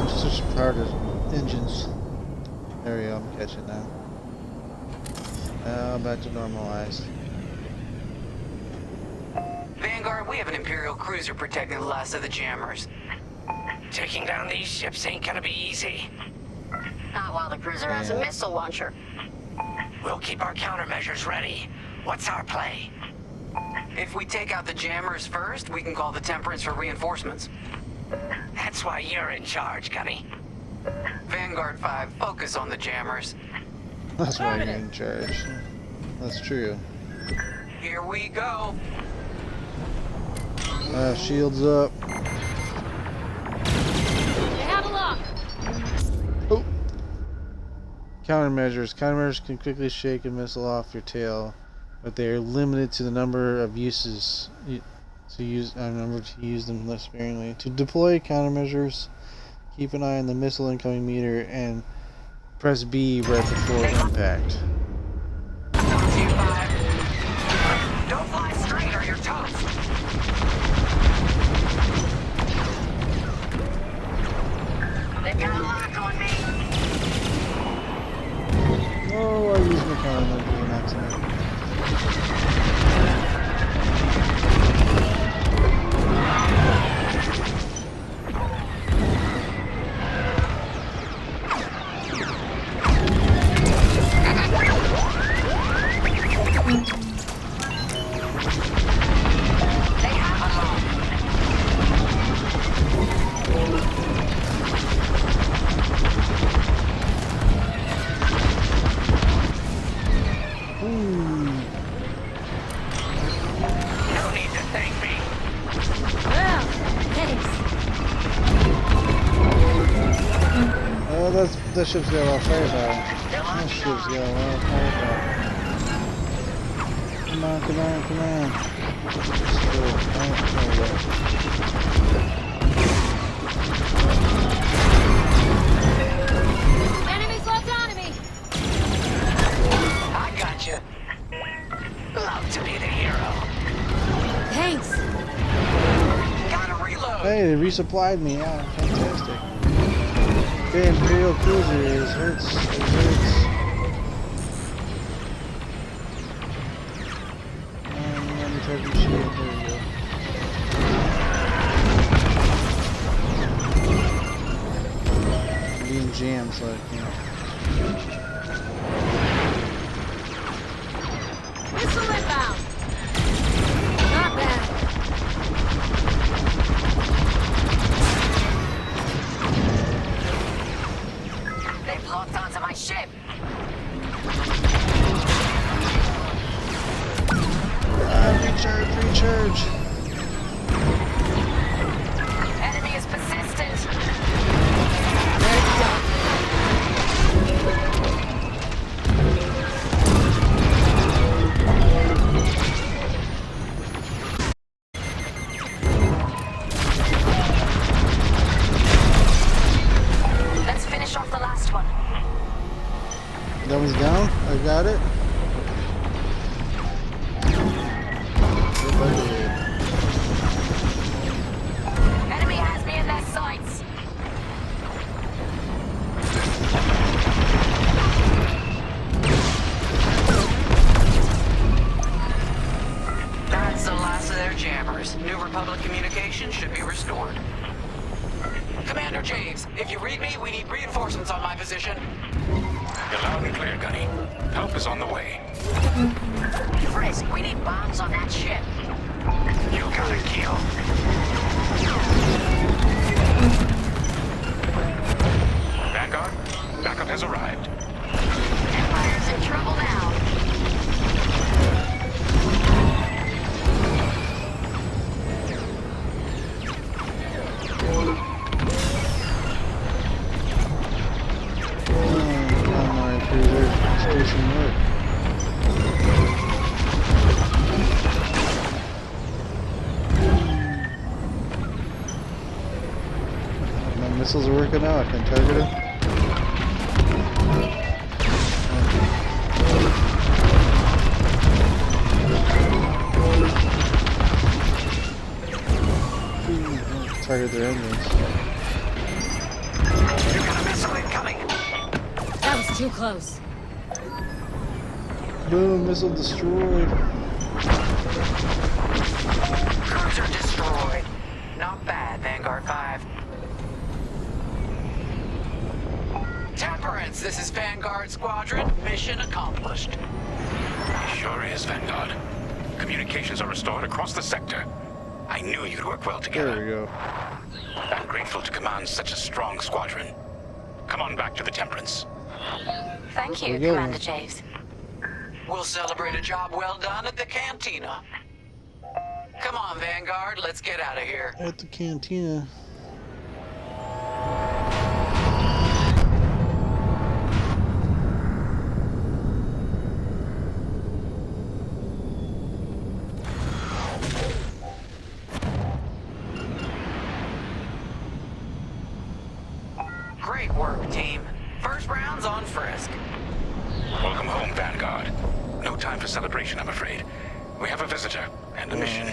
Speaker 1: such part of engines. There we go, I'm catching now. Now back to normalized.
Speaker 5: Vanguard, we have an Imperial cruiser protecting the last of the jammers. Taking down these ships ain't gonna be easy.
Speaker 2: Not while the cruiser has a missile launcher.
Speaker 5: We'll keep our countermeasures ready. What's our play?
Speaker 7: If we take out the jammers first, we can call the Temperance for reinforcements.
Speaker 5: That's why you're in charge, Gunny.
Speaker 7: Vanguard 5, focus on the jammers.
Speaker 1: That's why you're in charge. That's true.
Speaker 7: Here we go.
Speaker 1: Shields up.
Speaker 16: You have a lock.
Speaker 1: Oh. Countermeasures. Countermeasures can quickly shake a missile off your tail, but they are limited to the number of uses to use them less sparingly. To deploy countermeasures, keep an eye on the missile incoming meter and press B right before impact.
Speaker 5: Don't fly straight or you're toast.
Speaker 2: They've got a lock on me.
Speaker 1: Oh, I used my countermeasures in accident. That ship's got a lot of firepower. That ship's got a lot of firepower. Come on, come on, come on.
Speaker 16: Enemy's locked onto me!
Speaker 5: I got you. Love to be the hero.
Speaker 16: Thanks!
Speaker 5: Gotta reload!
Speaker 1: Hey, they resupplied me. Yeah, fantastic. The Imperial Cruiser is hurts. It hurts. Let me try to shield. There we go. I'm being jammed so I can't.
Speaker 16: Missile inbound! Not bad.
Speaker 2: They've locked onto my ship.
Speaker 1: Recharge.
Speaker 2: Enemy is persistent. Let's finish off the last one.
Speaker 1: That one's down. I got it.
Speaker 2: Enemy has me in their sights.
Speaker 7: That's the last of their jammers. New Republic communication should be restored. Commander James, if you read me, we need reinforcements on my position.
Speaker 3: You're loud and clear, Gunny. Help is on the way.
Speaker 2: Frisk, we need bombs on that ship.
Speaker 3: You got a kill. Vanguard, backup has arrived.
Speaker 2: Empire's in trouble now.
Speaker 1: On my cruiser station work. My missiles are working out. I can target them. Target their engines.
Speaker 5: You got a missile incoming!
Speaker 16: That was too close.
Speaker 1: Boom, missile destroyed.
Speaker 5: Cruiser destroyed. Not bad, Vanguard 5.
Speaker 7: Temperance, this is Vanguard Squadron. Mission accomplished.
Speaker 3: It sure is, Vanguard. Communications are restored across the sector. I knew you'd work well together.
Speaker 1: There we go.
Speaker 3: I'm grateful to command such a strong squadron. Come on back to the Temperance.
Speaker 2: Thank you,
Speaker 1: We go.
Speaker 2: Commander Javes.
Speaker 7: We'll celebrate a job well done at the cantina. Come on, Vanguard, let's get out of here.
Speaker 1: At the cantina.
Speaker 7: Great work, team. First round's on Frisk.
Speaker 3: Welcome home, Vanguard. No time for celebration, I'm afraid. We have a visitor and a mission.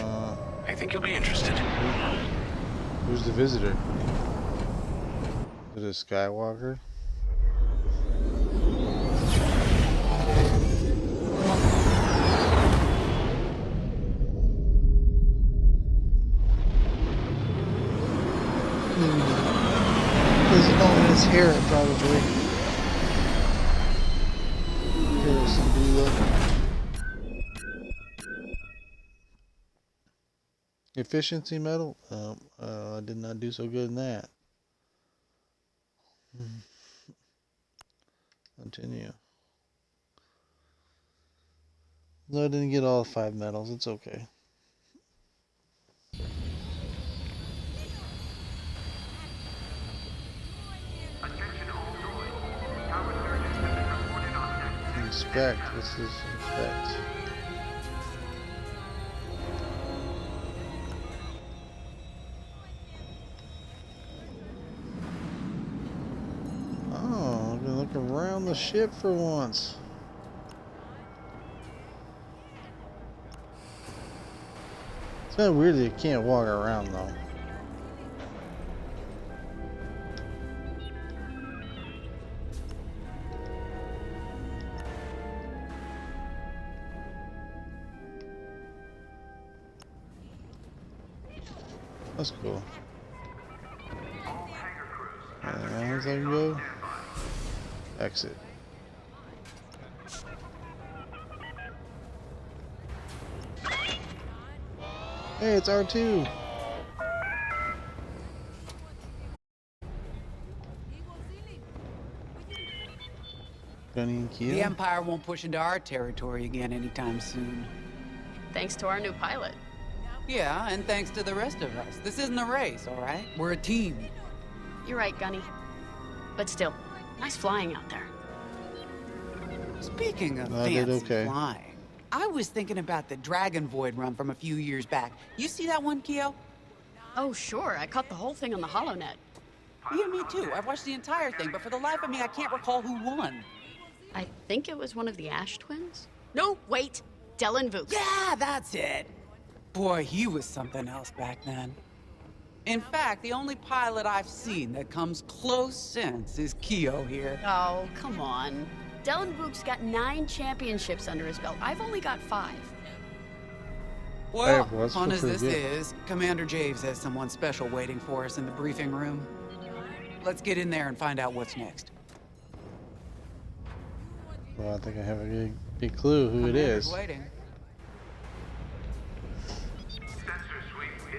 Speaker 3: I think you'll be interested.
Speaker 1: Who's the visitor? Is it a Skywalker? Doesn't know his hair, probably. Harrison Dula. Efficiency medal? I did not do so good in that. Continue. No, I didn't get all 5 medals. It's okay. inspect. This is inspect. Oh, I'm gonna look around the ship for once. It's kind of weird that you can't walk around though. That's cool. As I can go. Exit. Hey, it's R2. Gunny and Keel.
Speaker 12: The Empire won't push into our territory again anytime soon.
Speaker 15: Thanks to our new pilot.
Speaker 12: Yeah, and thanks to the rest of us. This isn't a race, all right? We're a team.
Speaker 15: You're right, Gunny. But still, nice flying out there.
Speaker 12: Speaking of
Speaker 1: I did
Speaker 12: fancy
Speaker 1: okay.
Speaker 12: flying, I was thinking about the Dragon Void run from a few years back. You see that one, Keo?
Speaker 15: Oh, sure. I caught the whole thing on the HoloNet.
Speaker 12: Yeah, me too. I watched the entire thing, but for the life of me, I can't recall who won.
Speaker 15: I think it was one of the Ash twins? No, wait. Dylan Vooks.
Speaker 12: Yeah, that's it. Boy, he was something else back then. In fact, the only pilot I've seen that comes close since is Keo here.
Speaker 15: Oh, come on. Dylan Vooks got 9 championships under his belt. I've only got 5.
Speaker 12: Well,
Speaker 1: Hey,
Speaker 12: fun as this
Speaker 1: good.
Speaker 12: is, Commander Javes has someone special waiting for us in the briefing room. Let's get in there and find out what's next.
Speaker 1: Well, I think I have a big clue who it is.
Speaker 12: Waiting.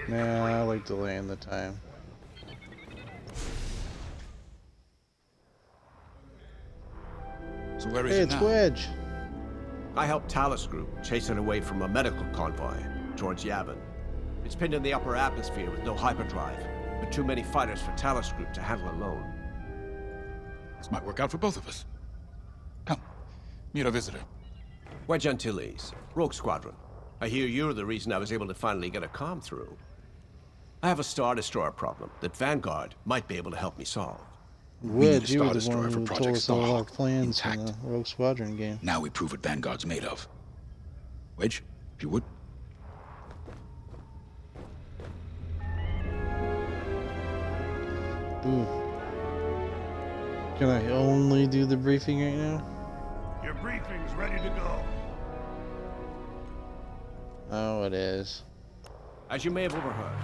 Speaker 1: Nah, I like delaying the time.
Speaker 17: So where is
Speaker 1: Hey,
Speaker 17: it
Speaker 1: it's
Speaker 17: now?
Speaker 1: Wedge.
Speaker 18: I helped Talus Group chase it away from a medical convoy towards Yavin. It's pinned in the upper atmosphere with no hyperdrive, but too many fighters for Talus Group to handle alone.
Speaker 17: This might work out for both of us. Come, meet our visitor.
Speaker 18: Wedge Antilles, Rogue Squadron. I hear you're the reason I was able to finally get a comm through. I have a Star Destroyer problem that Vanguard might be able to help me solve.
Speaker 1: Wedge, you
Speaker 17: Star
Speaker 1: were the
Speaker 17: Destroyer
Speaker 1: one
Speaker 17: for
Speaker 1: who
Speaker 17: Project
Speaker 1: told us all our
Speaker 17: Starhawk,
Speaker 1: plans in the Rogue Squadron game.
Speaker 17: Now we prove what Vanguard's made of. Wedge, if you would.
Speaker 1: Ooh. Can I only do the briefing right now?
Speaker 10: Your briefing's ready to go.
Speaker 1: Oh, it is.
Speaker 18: As you may have overheard,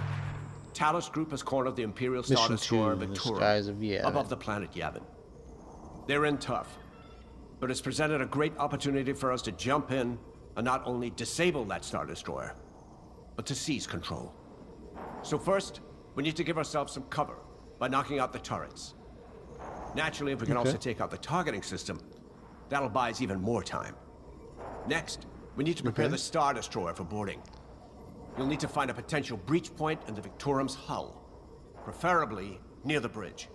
Speaker 18: Talus Group has cornered the Imperial Star
Speaker 1: Mission
Speaker 18: Destroyer
Speaker 1: 2 in the
Speaker 18: Victoria
Speaker 1: skies of Yavin.
Speaker 18: above the planet Yavin. They're in tough, but it's presented a great opportunity for us to jump in and not only disable that Star Destroyer, but to seize control. So first, we need to give ourselves some cover by knocking out the turrets. Naturally, if we can
Speaker 1: Okay.
Speaker 18: also take out the targeting system, that'll buy us even more time. Next, we need to prepare
Speaker 1: Okay.
Speaker 18: the Star Destroyer for boarding. You'll need to find a potential breach point in the Victorium's hull, preferably near the bridge.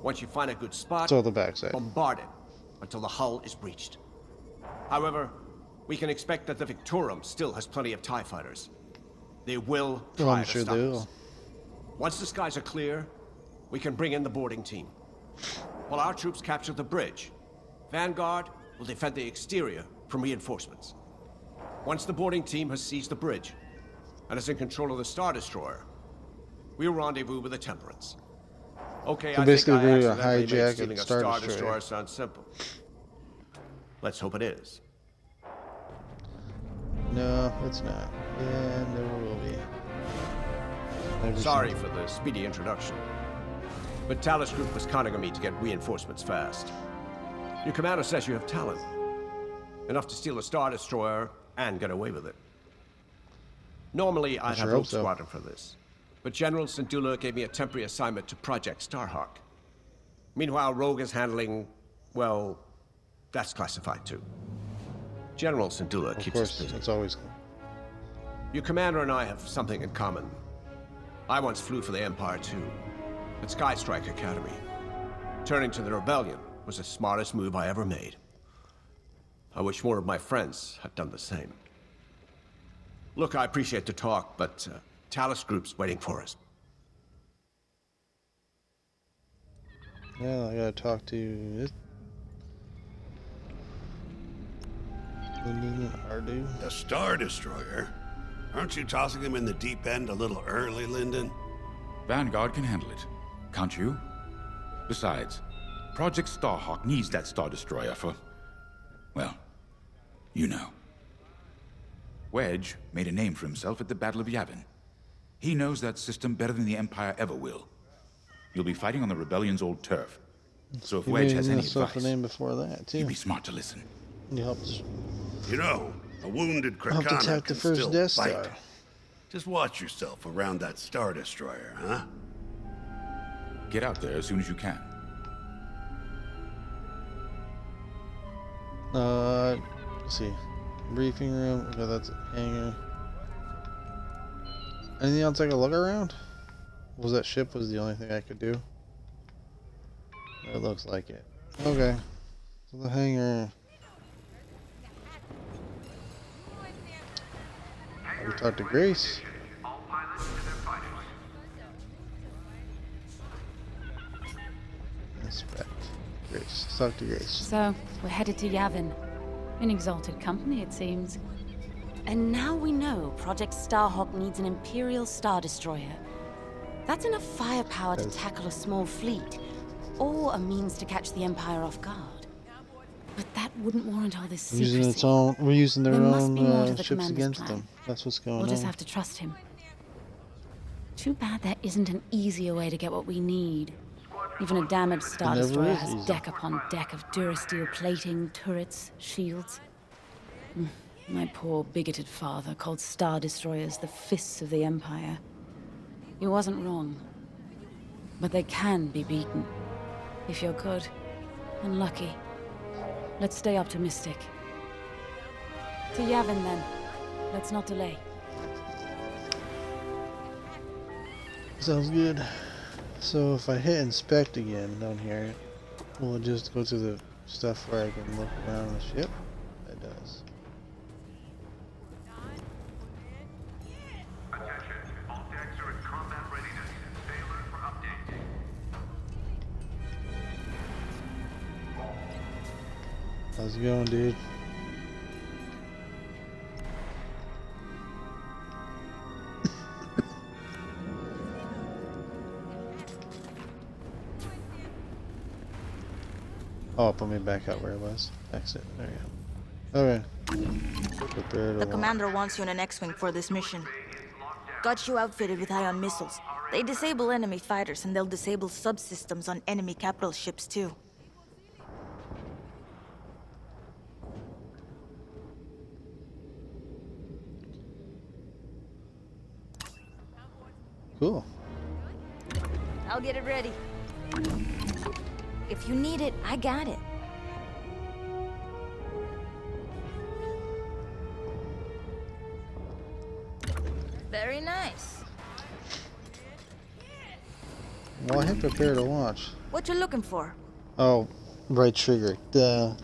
Speaker 18: Once you find a good spot,
Speaker 1: So the backside.
Speaker 18: bombard it until the hull is breached. However, we can expect that the Victorium still has plenty of TIE fighters. They will
Speaker 1: Oh,
Speaker 18: try
Speaker 1: I'm
Speaker 18: to
Speaker 1: sure
Speaker 18: stop
Speaker 1: they
Speaker 18: us.
Speaker 1: will.
Speaker 18: Once the skies are clear, we can bring in the boarding team. While our troops capture the bridge, Vanguard will defend the exterior from reinforcements. Once the boarding team has seized the bridge and is in control of the Star Destroyer, we'll rendezvous with the Temperance. Okay,
Speaker 1: So
Speaker 18: I think
Speaker 1: basically
Speaker 18: I
Speaker 1: we're gonna
Speaker 18: accidentally made
Speaker 1: hijack
Speaker 18: stealing
Speaker 1: a
Speaker 18: a
Speaker 1: Star
Speaker 18: Star
Speaker 1: Destroyer.
Speaker 18: Destroyer sound simple. Let's hope it is.
Speaker 1: No, it's not. Yeah, never will be. Never
Speaker 18: Sorry
Speaker 1: seen.
Speaker 18: for the speedy introduction, but Talus Group was counting on me to get reinforcements fast. Your commander says you have talent. Enough to steal a Star Destroyer and get away with it. Normally, I'd
Speaker 1: sure
Speaker 18: have
Speaker 1: hope
Speaker 18: Rogue
Speaker 1: so.
Speaker 18: Squadron for this, but General Syndulla gave me a temporary assignment to Project Starhawk. Meanwhile, Rogue is handling, well, that's classified too. General Syndulla
Speaker 1: Of
Speaker 18: keeps us
Speaker 1: course,
Speaker 18: busy.
Speaker 1: it's always.
Speaker 18: Your commander and I have something in common. I once flew for the Empire too, at Skystrike Academy. Turning to the Rebellion was the smartest move I ever made. I wish more of my friends had done the same. Look, I appreciate the talk, but Talus Group's waiting for us.
Speaker 1: Yeah, I gotta talk to this. Lyndon and Ardu.
Speaker 19: A Star Destroyer? Aren't you tossing him in the deep end a little early, Lyndon?
Speaker 13: Vanguard can handle it, can't you? Besides, Project Starhawk needs that Star Destroyer for... well, you know. Wedge made a name for himself at the Battle of Yavin. He knows that system better than the Empire ever will. You'll be fighting on the Rebellion's old turf. So if Wedge has any advice,
Speaker 1: a name before that, too.
Speaker 13: you'd be smart to listen.
Speaker 1: You helped.
Speaker 19: You know, a wounded
Speaker 1: Helped
Speaker 19: Krakana
Speaker 1: attack the
Speaker 19: can
Speaker 1: first
Speaker 19: still
Speaker 1: Death
Speaker 19: fight.
Speaker 1: Star.
Speaker 19: Just watch yourself around that Star Destroyer, huh?
Speaker 13: Get out there as soon as you can.
Speaker 1: Let's see. Briefing room. Okay, that's a hangar. Anything else I could look around? Was that ship was the only thing I could do? It looks like it. Okay. So the hangar. We talked to Grace. Inspect. Grace. Let's talk to Grace.
Speaker 6: So, we're headed to Yavin. In exalted company, it seems.
Speaker 14: And now we know Project Starhawk needs an Imperial Star Destroyer. That's enough firepower to tackle a small fleet, or a means to catch the Empire off guard. But that wouldn't warrant all this secrecy.
Speaker 1: We're using their
Speaker 14: There must be more to
Speaker 1: own
Speaker 14: the
Speaker 1: ships
Speaker 14: commander's
Speaker 1: against
Speaker 14: plan.
Speaker 1: them. That's what's going on.
Speaker 6: We'll just have to trust him. Too bad there isn't an easier way to get what we need. Even a damaged Star
Speaker 1: never
Speaker 6: Destroyer
Speaker 1: is
Speaker 6: has
Speaker 1: easy.
Speaker 6: deck upon deck of Durasteel plating, turrets, shields. My poor bigoted father called Star Destroyers the fists of the Empire. He wasn't wrong. But they can be beaten. If you're good and lucky. Let's stay optimistic. To Yavin, then. Let's not delay.
Speaker 1: Sounds good. So if I hit inspect again down here, will it just go to the stuff where I can look around the ship? It does. How's it going, dude? Oh, put me back out where I was. Exit. There you go. Okay. Prepare to
Speaker 11: The
Speaker 1: launch.
Speaker 11: commander wants you in an X-Wing for this mission. Got you outfitted with ion missiles. They disable enemy fighters, and they'll disable subsystems on enemy capital ships, too.
Speaker 1: Cool.
Speaker 11: I'll get it ready. If you need it, I got it. Very nice.
Speaker 1: Well, I hit prepare to launch.
Speaker 11: What you looking for?
Speaker 1: Oh, right trigger. Duh.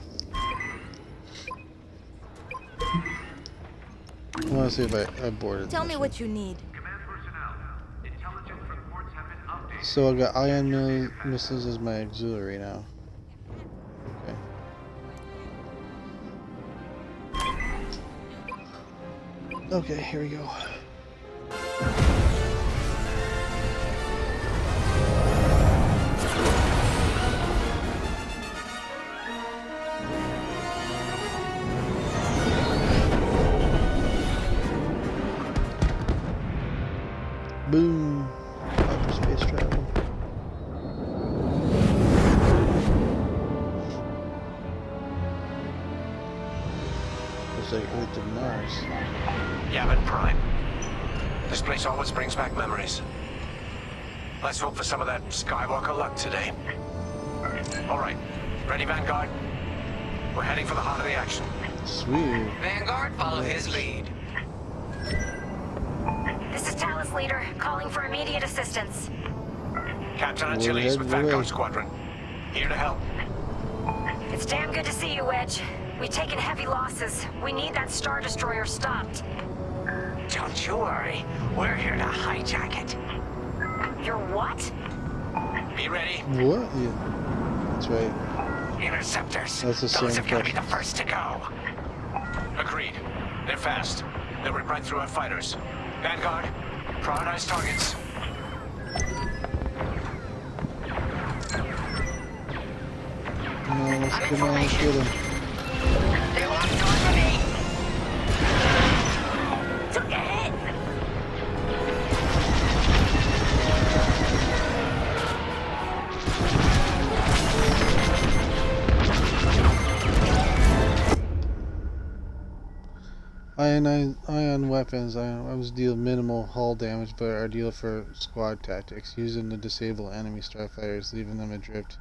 Speaker 1: I want to see if I boarded.
Speaker 11: Tell
Speaker 1: this
Speaker 11: me
Speaker 1: one.
Speaker 11: what you need.
Speaker 1: So I got ion missiles as my auxiliary now. Okay. Okay, here we go. Boom. Hyperspace travel. Looks like Earth to Mars.
Speaker 18: Yavin Prime. This place always brings back memories. Let's hope for some of that Skywalker luck today. All right. Ready, Vanguard? We're heading for the heart of the action.
Speaker 1: Sweet.
Speaker 2: Vanguard, follow his lead.
Speaker 20: This is Talus Leader, calling for immediate assistance.
Speaker 18: Captain Antilles with Vanguard Squadron. Here to help.
Speaker 20: It's damn good to see you, Wedge. We've taken heavy losses. We need that Star Destroyer stopped.
Speaker 5: Don't you worry. We're here to hijack it.
Speaker 20: You're what?
Speaker 5: Be ready.
Speaker 1: What? Yeah. That's right.
Speaker 5: Interceptors.
Speaker 1: That's the
Speaker 5: Those
Speaker 1: same
Speaker 5: have got to be
Speaker 1: question.
Speaker 5: the first to go.
Speaker 18: Agreed. They're fast. They'll rip right through our fighters. Vanguard, prioritize targets.
Speaker 1: No, let's get him.
Speaker 5: They lost company.
Speaker 20: Took a hit.
Speaker 1: Ion weapons. Items deal minimal hull damage, but are ideal for squad tactics. Use them to disable enemy starfighters, leaving them adrift.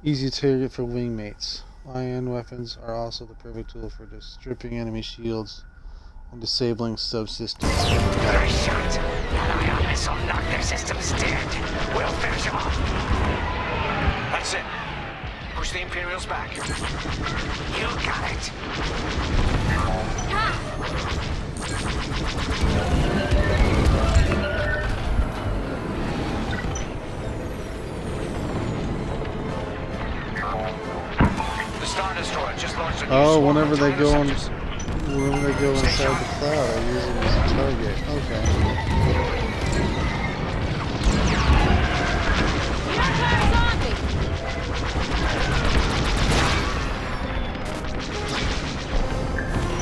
Speaker 1: Easy target for wingmates. Ion weapons are also the perfect tool for stripping enemy shields and disabling subsystems.
Speaker 5: Nice shot. That ion missile knocked their systems dead. We'll finish them off.
Speaker 18: That's it. Push the Imperials back.
Speaker 5: You got it.
Speaker 18: The Star Destroyer just launched a new
Speaker 1: Oh,
Speaker 18: swarm
Speaker 1: whenever
Speaker 18: of
Speaker 1: they go
Speaker 18: interceptors.
Speaker 1: whenever they go inside the cloud, I use them as a target. Okay.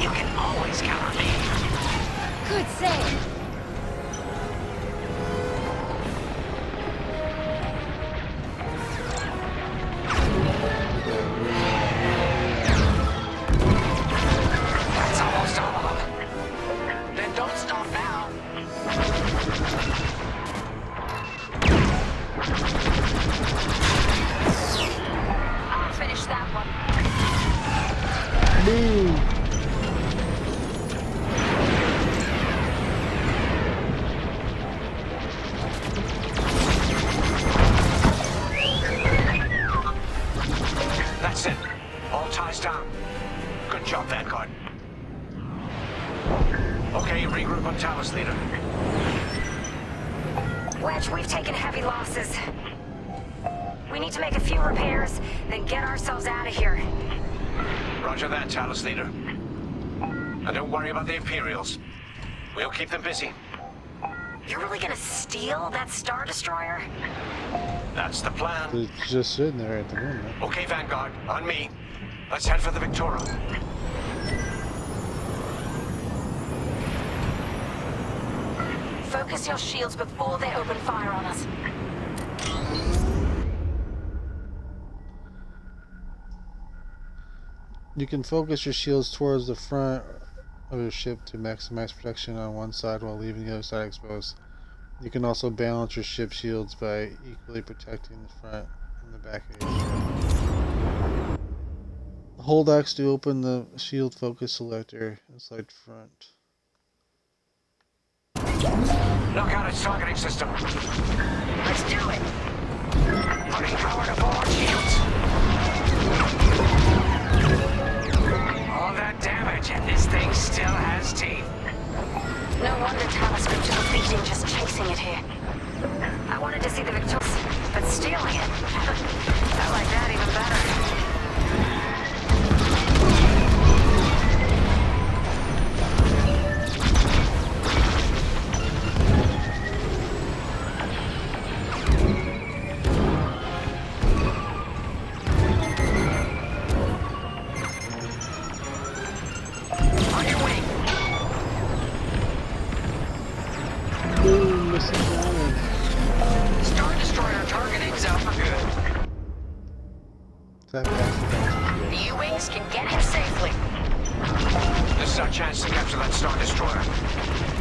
Speaker 5: You can always count on me.
Speaker 16: Good save.
Speaker 5: That's almost all of them. Then don't stop now.
Speaker 20: I'll finish that one.
Speaker 1: Boom.
Speaker 18: That's it. All ties down. Good job, Vanguard. Okay, regroup on Talus, leader.
Speaker 20: Wedge, we've taken heavy losses. We need to make a few repairs, then get ourselves out of here.
Speaker 18: Roger that, Talus, leader. And don't worry about the Imperials. We'll keep them busy.
Speaker 20: You're really gonna steal that Star Destroyer?
Speaker 18: That's the plan.
Speaker 1: It's just sitting there at the moment.
Speaker 18: Okay, Vanguard, on me. Let's head for the Victoria.
Speaker 20: Focus your shields before they open fire on us.
Speaker 1: You can focus your shields towards the front of your ship to maximize protection on one side while leaving the other side exposed. You can also balance your ship shields by equally protecting the front and the back of your ship. Hold X to open the shield focus selector and select front.
Speaker 18: Look out its targeting system.
Speaker 20: Let's do it!
Speaker 5: Putting power to board shields. All that damage and this thing still has teeth.
Speaker 20: No wonder Talus grew to the beating just chasing it here. I wanted to see the Victorious, but stealing it. I like that even better.
Speaker 5: On your way.
Speaker 1: Boom, missing damage.
Speaker 5: Star Destroyer targeting's out for good.
Speaker 1: That fast.
Speaker 20: The U-Wings can get him safely.
Speaker 18: This is our chance to capture that Star Destroyer.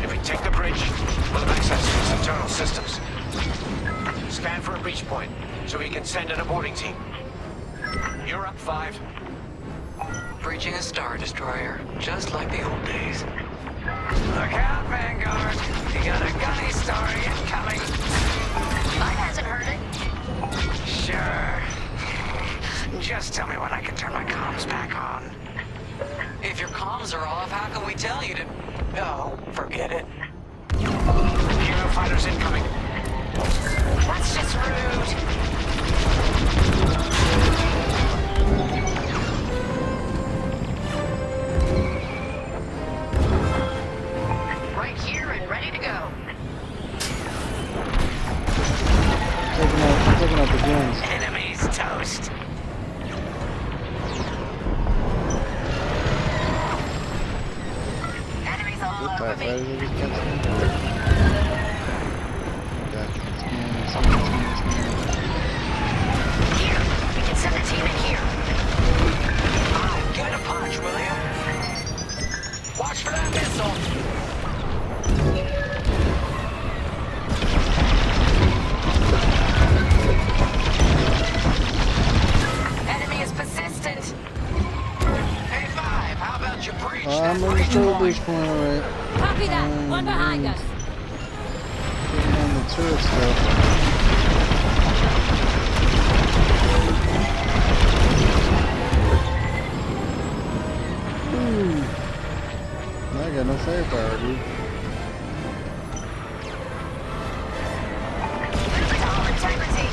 Speaker 18: If we take the bridge, we'll have access to its internal systems. Scan for a breach point, so we can send in a boarding team. You're up, 5.
Speaker 7: Breaching a Star Destroyer, just like the old days.
Speaker 5: Look out, Vanguard. You got a gunny story incoming.
Speaker 20: Mine hasn't heard it.
Speaker 5: Sure. Just tell me when I can turn my comms back on.
Speaker 7: If your comms are off, how can we tell you to...
Speaker 5: No, forget it.
Speaker 18: Hero fighters incoming.
Speaker 20: That's just rude. Right here and ready to go.
Speaker 1: Taking out the guns.
Speaker 5: Enemies toast.
Speaker 20: Enemies all
Speaker 1: Good
Speaker 20: over
Speaker 1: TIE
Speaker 20: me.
Speaker 1: fighters I just kept seeing.
Speaker 20: Here, we can send a team in here.
Speaker 5: Give it a punch, will you? Watch for that missile.
Speaker 20: Enemy is persistent.
Speaker 5: Hey, Five, how about you breach
Speaker 1: I'm
Speaker 5: that
Speaker 1: on the
Speaker 5: breach
Speaker 1: turret
Speaker 5: point?
Speaker 1: breach point, alright.
Speaker 16: Copy that. One behind us.
Speaker 1: Getting on the turret stuff. I got no firepower, dude.
Speaker 20: All integrity.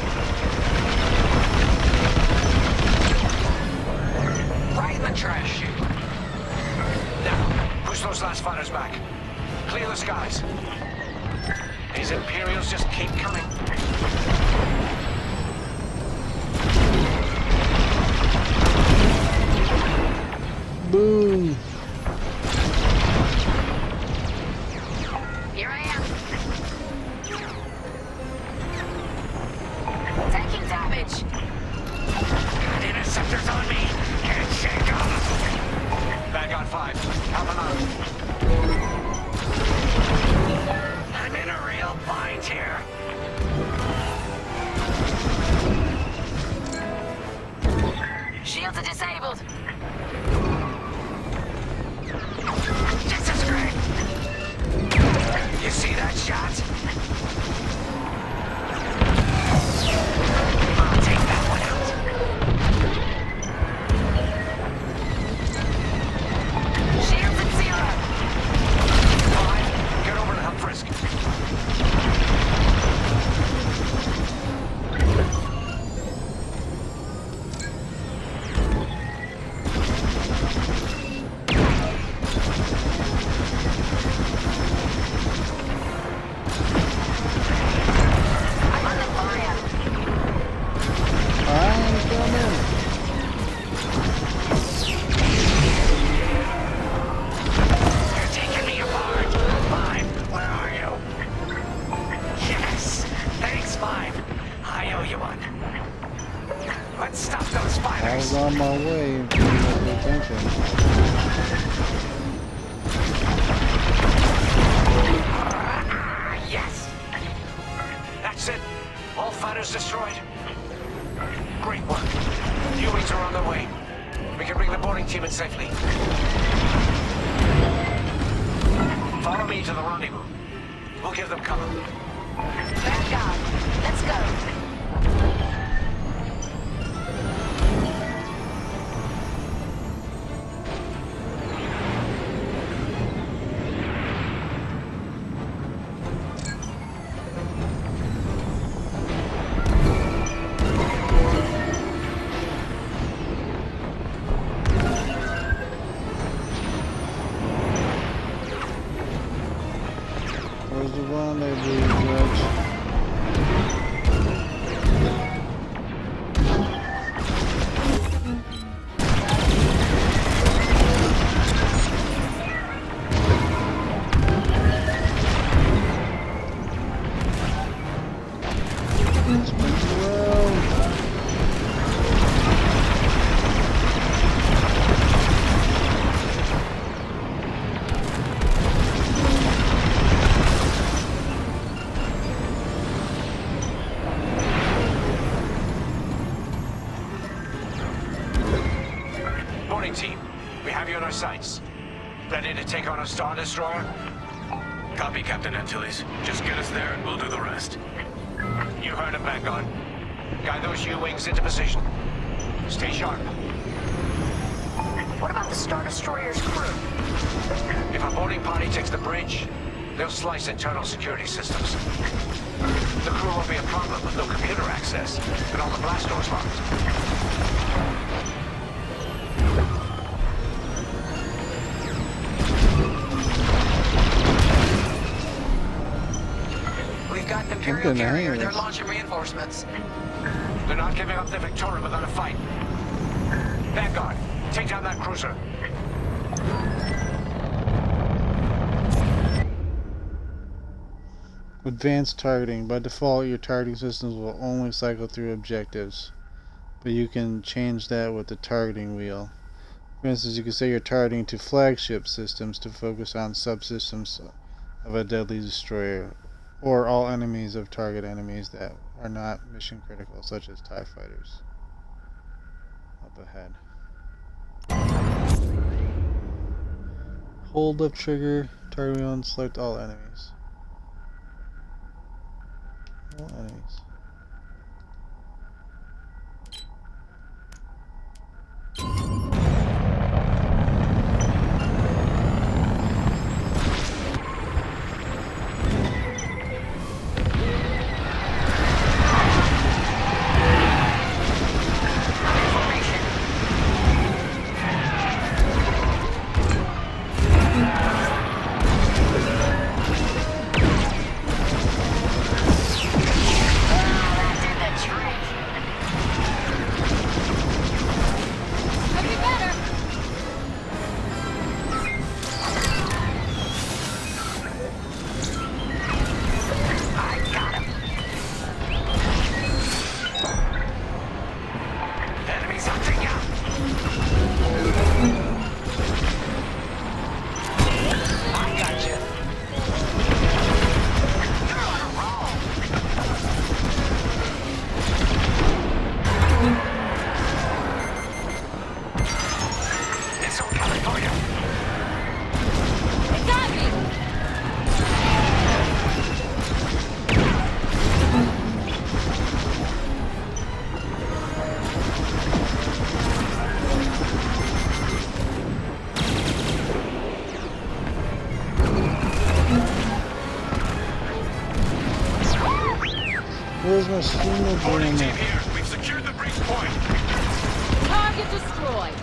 Speaker 5: Right in the trash chute. Now, push those last fighters back. Clear the skies. These Imperials just keep coming.
Speaker 1: Boom!
Speaker 20: Here I am. Taking damage.
Speaker 5: Got interceptors on me. Can't shake them. Vanguard 5, help them out. I'm in a real bind here.
Speaker 20: Shields are disabled.
Speaker 5: This is great. You see that shot? I'll take that one out.
Speaker 20: Shields at 0.
Speaker 5: 5, get over to help Frisk.
Speaker 20: I'm under fire.
Speaker 1: I'm coming!
Speaker 5: You're taking me apart. 5, where are you? Yes. Thanks, 5. I owe you one. Let's stop those
Speaker 1: I
Speaker 5: fighters.
Speaker 1: was on my way if you didn't pay attention.
Speaker 5: Yes. That's it. All fighters destroyed. Great work. U-wings are on their way. We can bring the boarding team in safely. Follow me to the rendezvous. We'll give them cover.
Speaker 20: Vanguard, let's go.
Speaker 1: Where's the rendezvous, Judge? Spin around.
Speaker 5: Boarding team, we have you on our sights. Ready to take on a Star Destroyer? Copy, Captain Antilles. Just get us there and we'll do the rest. You heard him, Vanguard. Guide those U-wings into position. Stay sharp.
Speaker 20: What about the Star Destroyer's crew?
Speaker 8: If a boarding party takes the bridge, they'll slice internal security systems. The crew won't be a problem with no computer access, and all the blast doors locked.
Speaker 7: We've got an Imperial carrier. They're launching reinforcements.
Speaker 8: They're not giving up the Victoria without a fight. Vanguard, take down that cruiser.
Speaker 1: Advanced targeting. By default, your targeting systems will only cycle through objectives, but you can change that with the targeting wheel. For instance, you can set your targeting to flagship systems to focus on subsystems of a deadly destroyer, or all enemies of target enemies that are not mission critical, such as TIE fighters. Up ahead. Hold left trigger, target wheel, and select all enemies. All enemies. Where's my signal
Speaker 8: Boarding
Speaker 1: doing
Speaker 8: team
Speaker 1: that?
Speaker 8: here. We've secured the breach point.
Speaker 16: Target destroyed.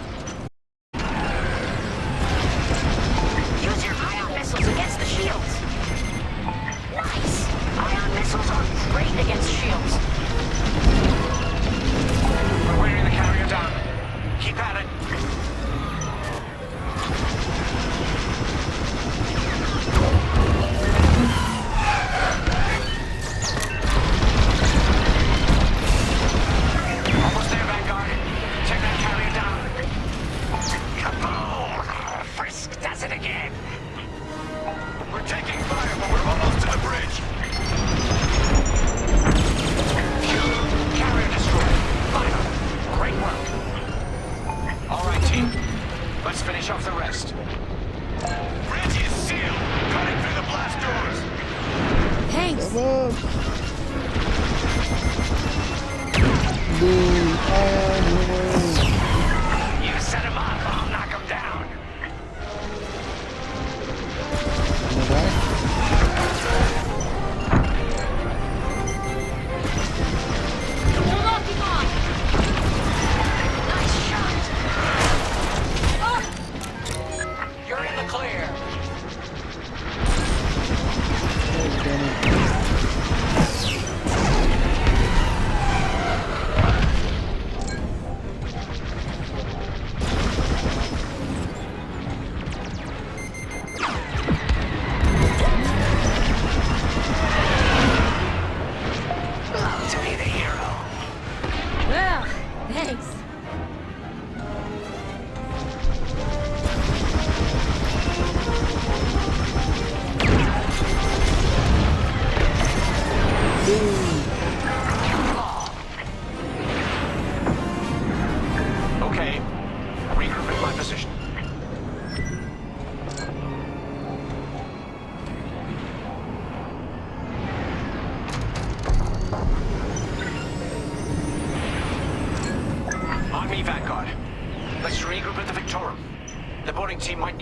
Speaker 20: Use your ion missiles against the shields. Nice. Ion missiles are great against shields.
Speaker 8: We're wearing the carrier down. Keep at it. Almost there, Vanguard. Take that carrier down.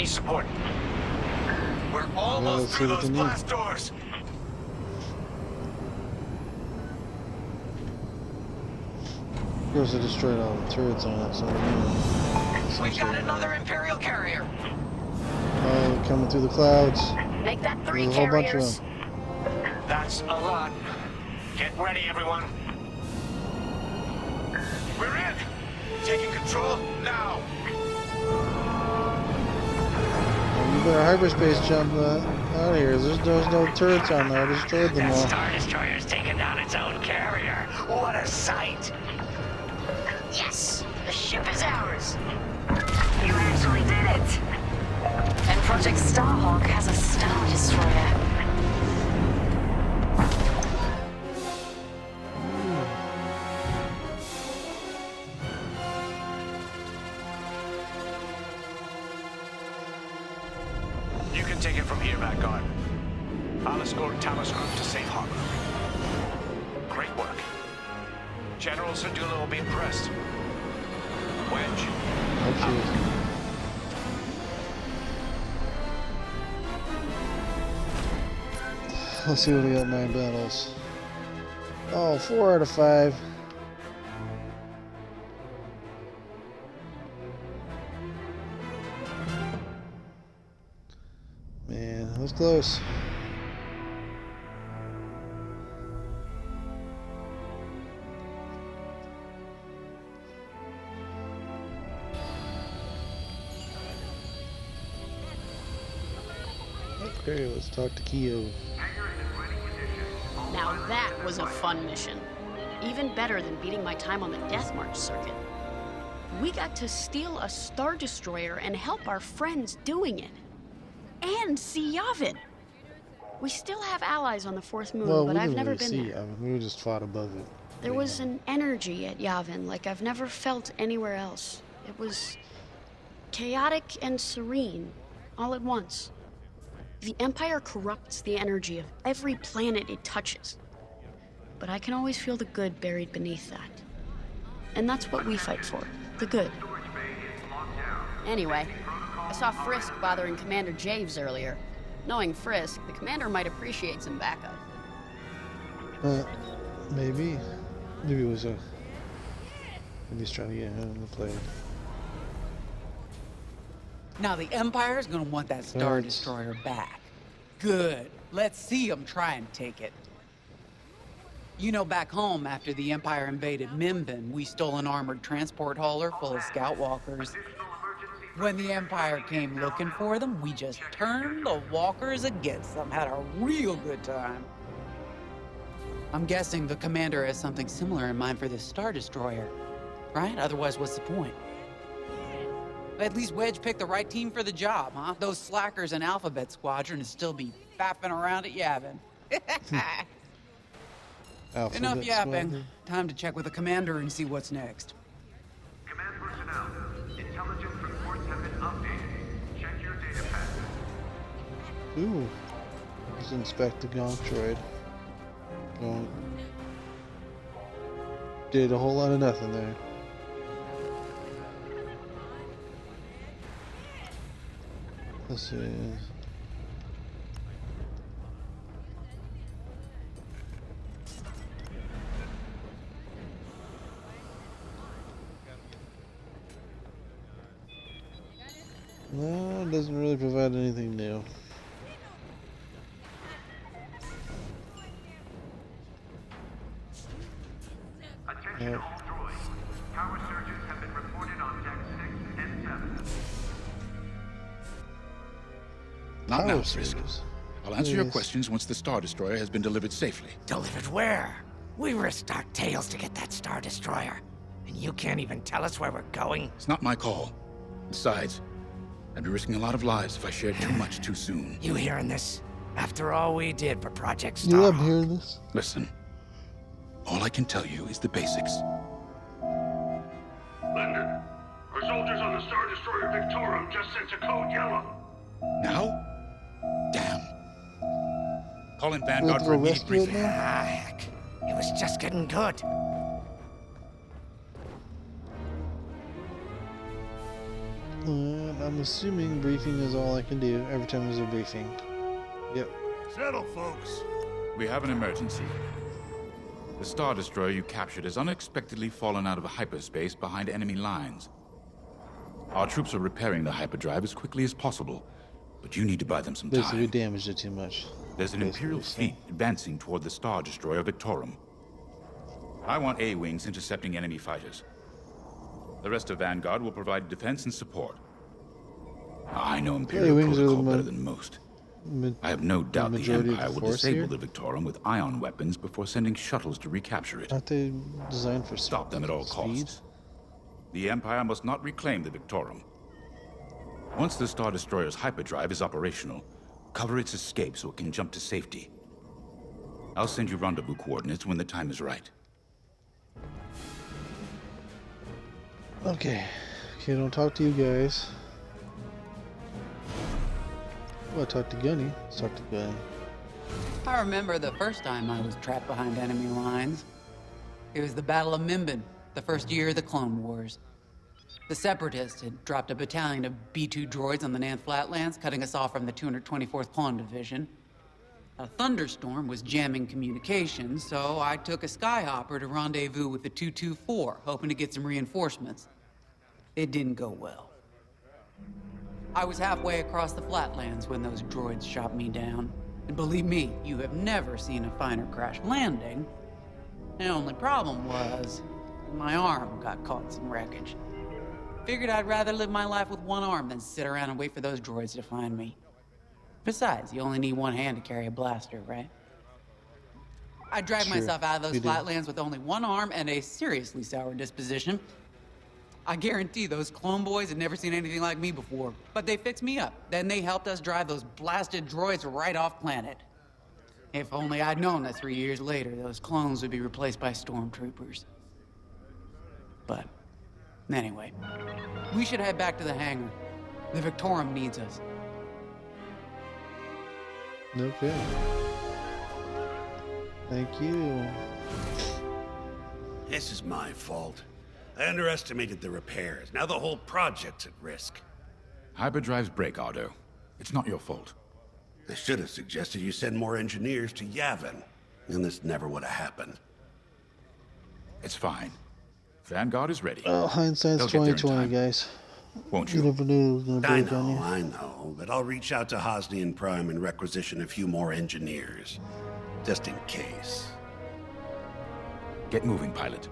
Speaker 8: need support.
Speaker 3: We're
Speaker 1: let's
Speaker 3: almost
Speaker 1: see
Speaker 3: through
Speaker 1: what
Speaker 3: those
Speaker 1: they need.
Speaker 3: blast doors.
Speaker 1: Of course, I destroyed all the turrets on it, so
Speaker 2: We got another Imperial carrier.
Speaker 1: oh, coming through the clouds.
Speaker 2: Make that
Speaker 1: There's
Speaker 2: 3
Speaker 1: a whole bunch of
Speaker 2: carriers.
Speaker 1: them.
Speaker 8: That's a lot. Get ready, everyone.
Speaker 3: We're in. Taking control now.
Speaker 1: You better hyperspace jump out of here. There's no turrets on there. I destroyed them
Speaker 8: That
Speaker 1: all.
Speaker 8: Star Destroyer's taken down its own carrier. What a sight.
Speaker 20: Yes! The ship is ours!
Speaker 2: You actually did it. And Project Starhawk has a Star Destroyer.
Speaker 8: You can take it from here, Vanguard. I'll escort Talos Group to safe harbor. Great work. General Sardula will be impressed. Wedge.
Speaker 1: Let's see what we got in 9 battles. Oh, 4 out of 5. Man, that was close. Okay, let's talk to Keo.
Speaker 15: Now that was a fun mission. Even better than beating my time on the Death March circuit. We got to steal a Star Destroyer and help our friends doing it. And see Yavin. We still have allies on the Fourth Moon,
Speaker 1: Well,
Speaker 15: but
Speaker 1: we
Speaker 15: I've
Speaker 1: didn't
Speaker 15: never
Speaker 1: really
Speaker 15: been
Speaker 1: see
Speaker 15: there.
Speaker 1: Yavin. We just fought above it.
Speaker 15: There was an energy at Yavin like I've never felt anywhere else. It was chaotic and serene, all at once. The Empire corrupts the energy of every planet it touches. But I can always feel the good buried beneath that. And that's what we fight for, the good. Anyway, I saw Frisk bothering Commander Javes earlier. Knowing Frisk, the commander might appreciate some backup.
Speaker 1: Maybe. Maybe it was maybe he's trying to get him to play.
Speaker 12: Now the Empire's gonna want that Star Destroyer back. Good. Let's see them try and take it. You know, back home, after the Empire invaded Mimbin, we stole an armored transport hauler full of scout walkers. When the Empire came looking for them, we just turned the walkers against them. Had a real good time. I'm guessing the commander has something similar in mind for this Star Destroyer, right? Otherwise, what's the point? At least Wedge picked the right team for the job, huh? Those slackers in Alphabet Squadron would still be fapping around at Yavin. Enough yapping.
Speaker 1: Squadron.
Speaker 12: Time to check with the commander and see what's next.
Speaker 21: Command personnel, intelligence reports have been updated. Check your data packet.
Speaker 1: Ooh. Let's inspect the Gonk droid. Gonk. Did a whole lot of nothing there. Let's see. No, it doesn't really provide anything new.
Speaker 21: Attention all droids. Power surges have been reported on deck 6 and 7.
Speaker 17: Not now,
Speaker 1: Power
Speaker 17: Frisk.
Speaker 1: surges.
Speaker 17: I'll answer your
Speaker 1: Yes.
Speaker 17: questions once the Star Destroyer has been delivered safely.
Speaker 5: Delivered where? We risked our tails to get that Star Destroyer. And you can't even tell us where we're going?
Speaker 17: It's not my call. Besides, I'd be risking a lot of lives if I shared too much too soon.
Speaker 5: You hearing this? After all we did for Project
Speaker 1: Yeah,
Speaker 5: Star.
Speaker 1: I'm hearing this.
Speaker 17: Listen, all I can tell you is the basics.
Speaker 21: Linden, our soldiers on the Star Destroyer Victorum just sent a code yellow.
Speaker 17: Now? Damn. Call in Vanguard for
Speaker 1: go
Speaker 17: immediate
Speaker 1: rescue it
Speaker 17: briefing.
Speaker 1: now?
Speaker 5: Ah, heck. It was just getting good.
Speaker 1: I'm assuming briefing is all I can do every time there's a briefing. Yep.
Speaker 19: Settle, folks.
Speaker 13: We have an emergency. The Star Destroyer you captured has unexpectedly fallen out of hyperspace behind enemy lines. Our troops are repairing the hyperdrive as quickly as possible, but you need to buy them some time.
Speaker 1: Basically, we damaged it too much.
Speaker 13: There's an Imperial fleet advancing toward the Star Destroyer Victorum. I want A-Wings intercepting enemy fighters. The rest of Vanguard will provide defense and support. I know Imperial protocol better than most. I have no doubt the Empire will disable the Victorum with ion weapons before sending shuttles to recapture it.
Speaker 1: Aren't they designed for
Speaker 13: stop them at all costs? The Empire must not reclaim the Victorum. Once the Star Destroyer's hyperdrive is operational, cover its escape so it can jump to safety. I'll send you rendezvous coordinates when the time is right.
Speaker 1: Okay, don't talk to you guys. Well, talk to Gunny. Let's talk to Gunny.
Speaker 12: I remember the first time I was trapped behind enemy lines. It was the Battle of Minbin, the first year of the Clone Wars. The Separatists had dropped a battalion of B-2 droids on the Nant Flatlands, cutting us off from the 224th Clone Division. A thunderstorm was jamming communications, so I took a skyhopper to rendezvous with the 224, hoping to get some reinforcements. It didn't go well. I was halfway across the flatlands when those droids shot me down. And believe me, you have never seen a finer crash landing. The only problem was, my arm got caught in some wreckage. Figured I'd rather live my life with one arm than sit around and wait for those droids to find me. Besides, you only need one hand to carry a blaster, right? I dragged myself out of those flatlands with only one arm and a seriously sour disposition. I guarantee those clone boys had never seen anything like me before, but they fixed me up. Then they helped us drive those blasted droids right off planet. If only I'd known that 3 years later, those clones would be replaced by stormtroopers. But, anyway, we should head back to the hangar. The Victorum needs us.
Speaker 1: Okay. Thank you.
Speaker 19: This is my fault. I underestimated the repairs. Now the whole project's at risk.
Speaker 13: Hyperdrives break, Otto. It's not your fault.
Speaker 19: I should have suggested you send more engineers to Yavin. Then this never would have happened.
Speaker 13: It's fine. Vanguard is ready.
Speaker 1: Oh, hindsight's 20/20, guys.
Speaker 13: Won't you?
Speaker 1: You never knew it was gonna break on you.
Speaker 19: I know, but I'll reach out to Hosnian Prime and requisition a few more engineers. Just in case.
Speaker 13: Get moving, pilot.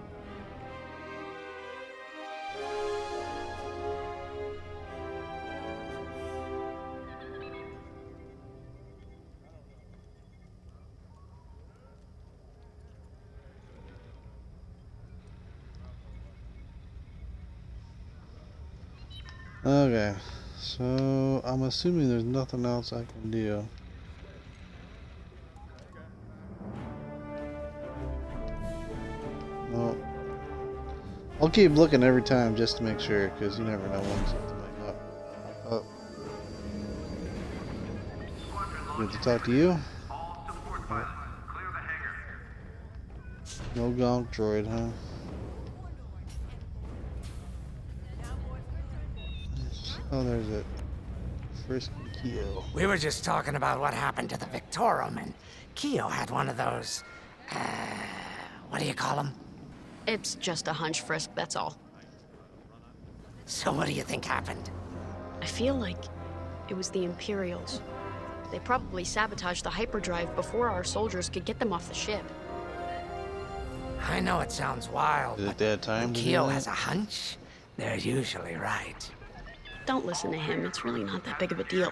Speaker 1: Okay, so I'm assuming there's nothing else I can do. No. I'll keep looking every time just to make sure, because you never know when something might up. Good to talk to you. No gonk droid, huh? Oh, there's it. First Keo.
Speaker 5: We were just talking about what happened to the Victorum, and Keo had one of those, what do you call them?
Speaker 15: It's just a hunch, Frisk, that's all.
Speaker 5: So what do you think happened?
Speaker 15: I feel like it was the Imperials. They probably sabotaged the hyperdrive before our soldiers could get them off the ship.
Speaker 5: I know it sounds wild,
Speaker 1: Is it that time
Speaker 5: when
Speaker 1: to
Speaker 5: Keo
Speaker 1: do that?
Speaker 5: has a hunch, they're usually right.
Speaker 15: Don't listen to him, it's really not that big of a deal.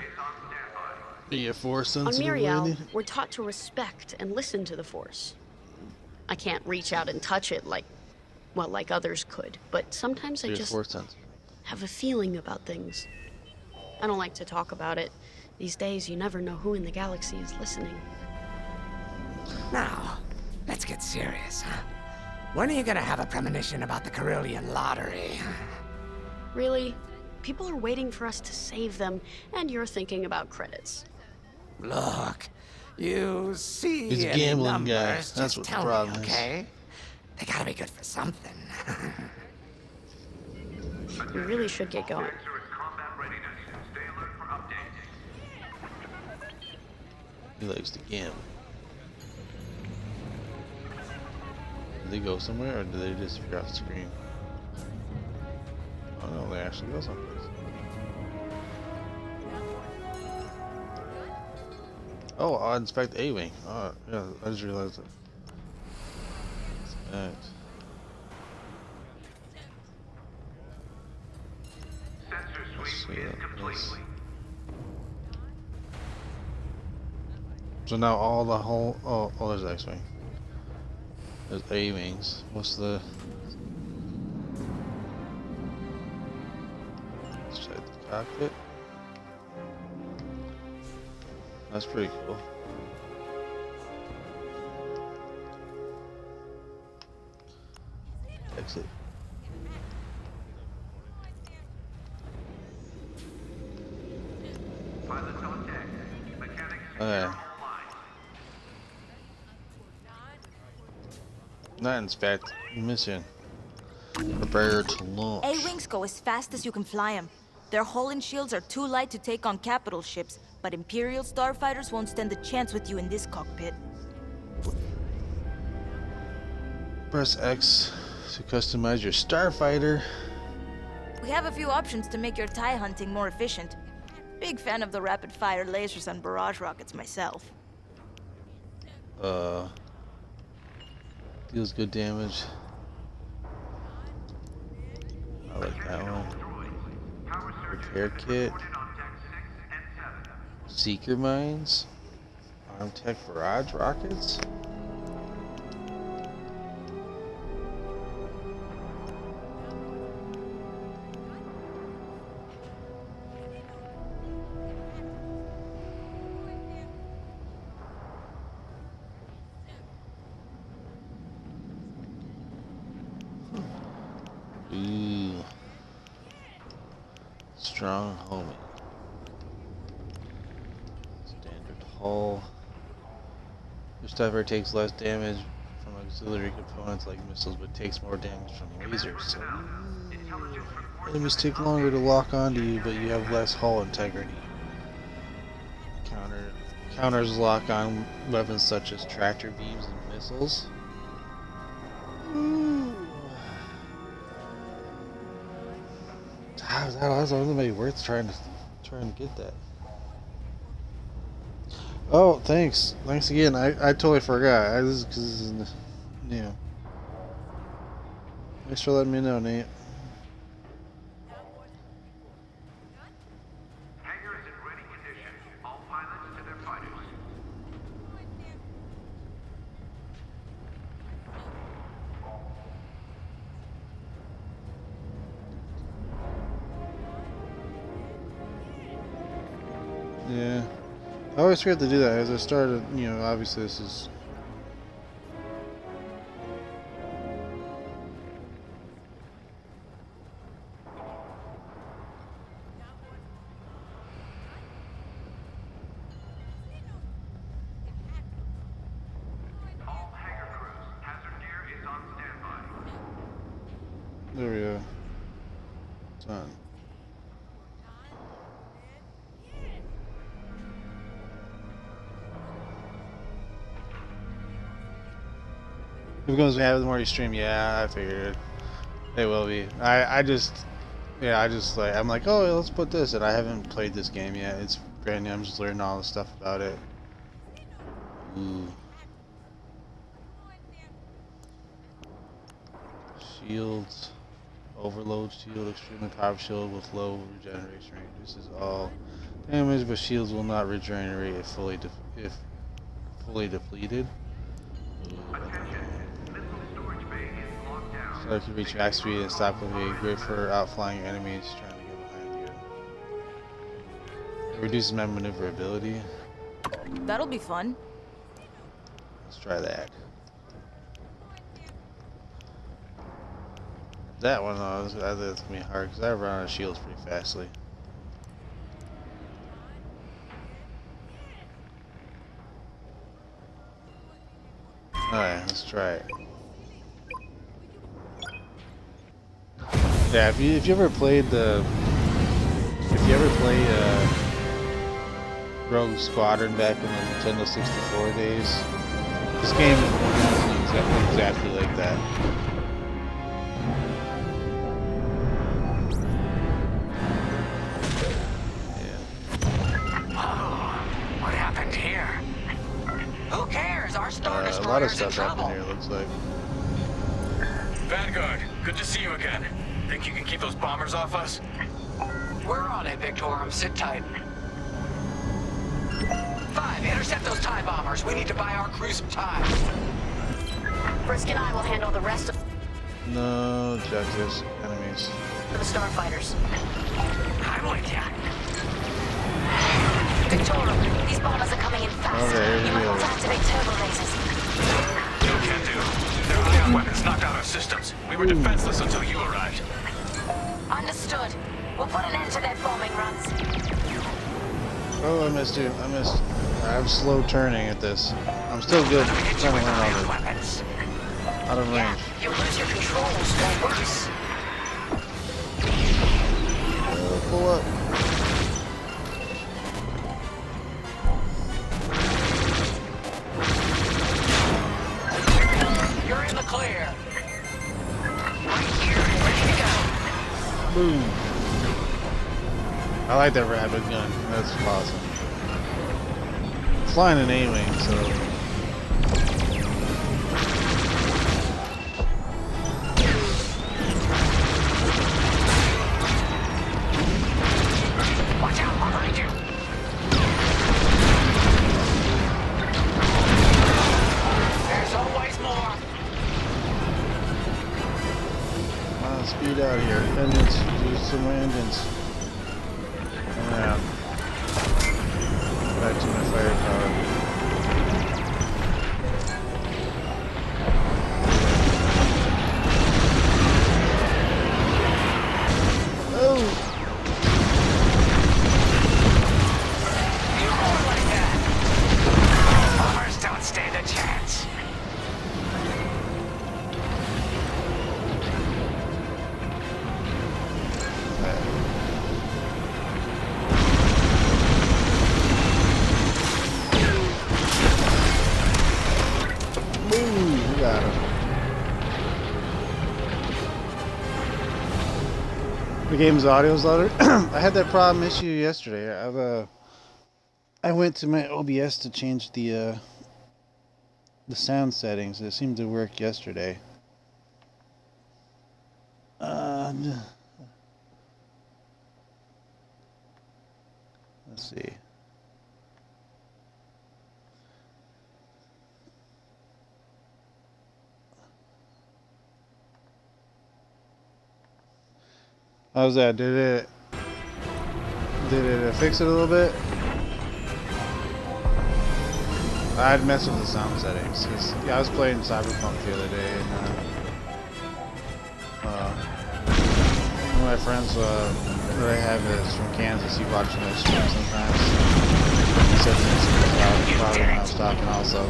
Speaker 1: Be a force
Speaker 15: On
Speaker 1: sensitive
Speaker 15: Miriel,
Speaker 1: lady?
Speaker 15: we're taught to respect and listen to the Force. I can't reach out and touch it like others could, but sometimes I
Speaker 1: Be a
Speaker 15: just
Speaker 1: force sensitive.
Speaker 15: have a feeling about things. I don't like to talk about it. These days, you never know who in the galaxy is listening.
Speaker 5: Now, let's get serious, huh? When are you gonna have a premonition about the Carillion lottery?
Speaker 15: Really? People are waiting for us to save them, and you're thinking about credits.
Speaker 5: Look, you see
Speaker 1: He's a
Speaker 5: any
Speaker 1: gambling
Speaker 5: numbers,
Speaker 1: guy.
Speaker 5: just
Speaker 1: That's what the
Speaker 5: tell
Speaker 1: problem
Speaker 5: me,
Speaker 1: is.
Speaker 5: okay? They gotta be good for something.
Speaker 15: We really should get going.
Speaker 1: He likes to gamble. Did they go somewhere or did they disappear off the screen? Oh no, they actually go someplace. Oh, I'll inspect A-Wing. Oh, yeah, I just realized it. Inspect. Let's see this. So now all the whole... Oh, there's X-Wing. There's A-Wings. What's the... Let's check the cockpit. That's pretty cool. Exit. Okay. Not inspect. Mission. Prepare to launch.
Speaker 11: A-Wings go as fast as you can fly them. Their hull and shields are too light to take on capital ships, but Imperial starfighters won't stand a chance with you in this cockpit.
Speaker 1: Press X to customize your starfighter.
Speaker 11: We have a few options to make your TIE hunting more efficient. Big fan of the rapid-fire lasers and barrage rockets myself.
Speaker 1: Deals good damage. I like that one. Repair kit. Seeker mines. Arm tech barrage rockets. Ooh. Strong homing. Standard hull. Your starfighter takes less damage from auxiliary components like missiles, but takes more damage from lasers. So, enemies take longer to lock onto you, but you have less hull integrity. Counters lock on weapons such as tractor beams and missiles. That's maybe worth trying to get that. Oh, thanks again. I totally forgot. This is new. Thanks for letting me know, Nate.
Speaker 21: Hangar is in ready condition. All pilots to their fighters.
Speaker 1: Yeah. I always forget to do that as I started, obviously this is...
Speaker 21: All hangar crews, hazard gear is on standby.
Speaker 1: There we go. Done. If it goes to have the more you stream, yeah, I figured it will be. I'm like, oh, let's put this, and I haven't played this game yet. It's brand new. I'm just learning all the stuff about it. Ooh. Shields, overload shield, extremely powerful shield with low regeneration rate. This is all damage, but shields will not regenerate if fully depleted. So you can reach max speed and stop quickly. Great for outflying enemies trying to get behind you. It reduces my maneuverability.
Speaker 11: That'll be fun.
Speaker 1: Let's try that. That one, though, I think it's gonna be hard because I run out of shields pretty fastly. Alright, let's try it. Yeah, if you ever played the... If you ever play Rogue Squadron back in the Nintendo 64 days. This game is exactly like that.
Speaker 5: What happened here? Who cares? Our Star
Speaker 1: A lot of
Speaker 5: Destroyer's in
Speaker 1: stuff
Speaker 5: trouble.
Speaker 1: happened here, looks like.
Speaker 3: Vanguard, good to see you again. Think you can keep those bombers off us?
Speaker 5: We're on it, Victorum. Sit tight. 5, intercept those TIE bombers. We need to buy our crew some time.
Speaker 20: Frisk and I will handle the rest of
Speaker 1: No objectives, enemies.
Speaker 20: the starfighters.
Speaker 5: I'm with ya.
Speaker 20: Victorum, these bombers are coming in fast.
Speaker 1: Okay, here
Speaker 20: You
Speaker 1: we
Speaker 20: must
Speaker 1: go.
Speaker 20: activate turbo lasers.
Speaker 3: No can do. Their ion weapons knocked out our systems. We were defenseless until you arrived.
Speaker 20: Understood. We'll put an end to their bombing runs.
Speaker 1: Oh, I missed you. I missed. I have slow turning at this. I'm still good. I'm trying to learn all this. Out of range.
Speaker 20: You lose your controls, or worse.
Speaker 1: Pull up.
Speaker 5: You're in the clear. Right here and ready to go.
Speaker 1: Boom. I like that rapid gun. That's awesome. It's flying an A-wing, so.
Speaker 5: Watch out behind you. There's always more.
Speaker 1: Come on, speed out here. Engines. Do some more engines. Yeah. Back to my firepower.
Speaker 5: Bombers don't stand a chance.
Speaker 1: Boom! You got him. The game's audio's louder. I had that problem issue yesterday. I went to my OBS to change the sound settings. It seemed to work yesterday. Let's see. How's that? Did it fix it a little bit? I'd mess with the sound settings. I was playing Cyberpunk the other day, and one of my friends that I have is from Kansas. He watches my stream sometimes. He said the music was loud when I was talking also.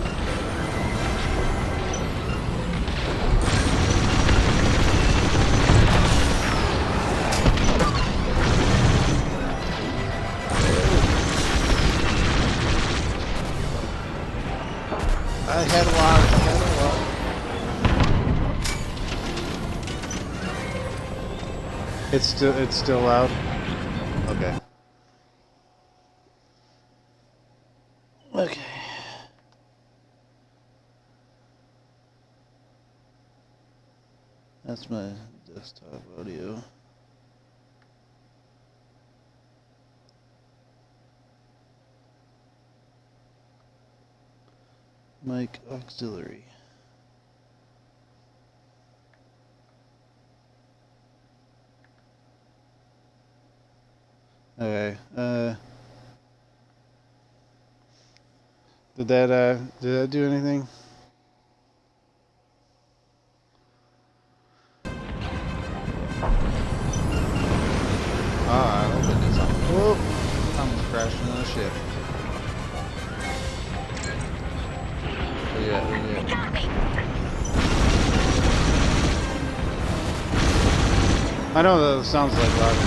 Speaker 1: I had a lot. It's still loud. Okay. Okay. That's my desktop audio. Mic auxiliary. Okay. Did that do anything? Ah, I hope it did something. Whoop! I almost crashed into the ship. Where you at? Where you at? I know that sounds like loud.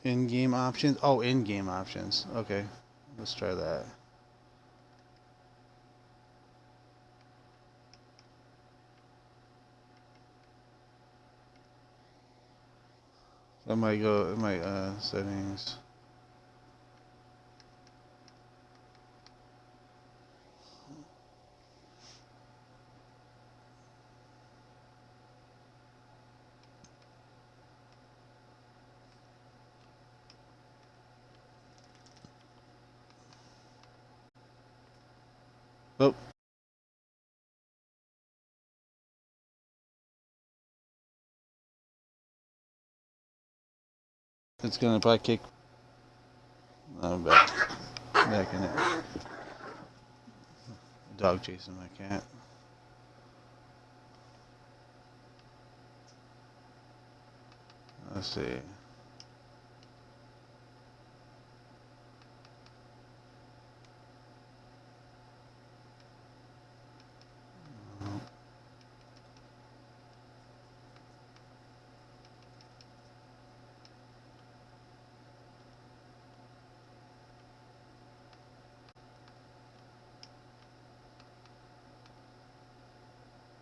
Speaker 1: In-game options? Oh, in-game options. Okay. Let's try that. I might go in my settings. Oh. It's gonna probably kick. I'm back in it. Dog chasing my cat. Let's see.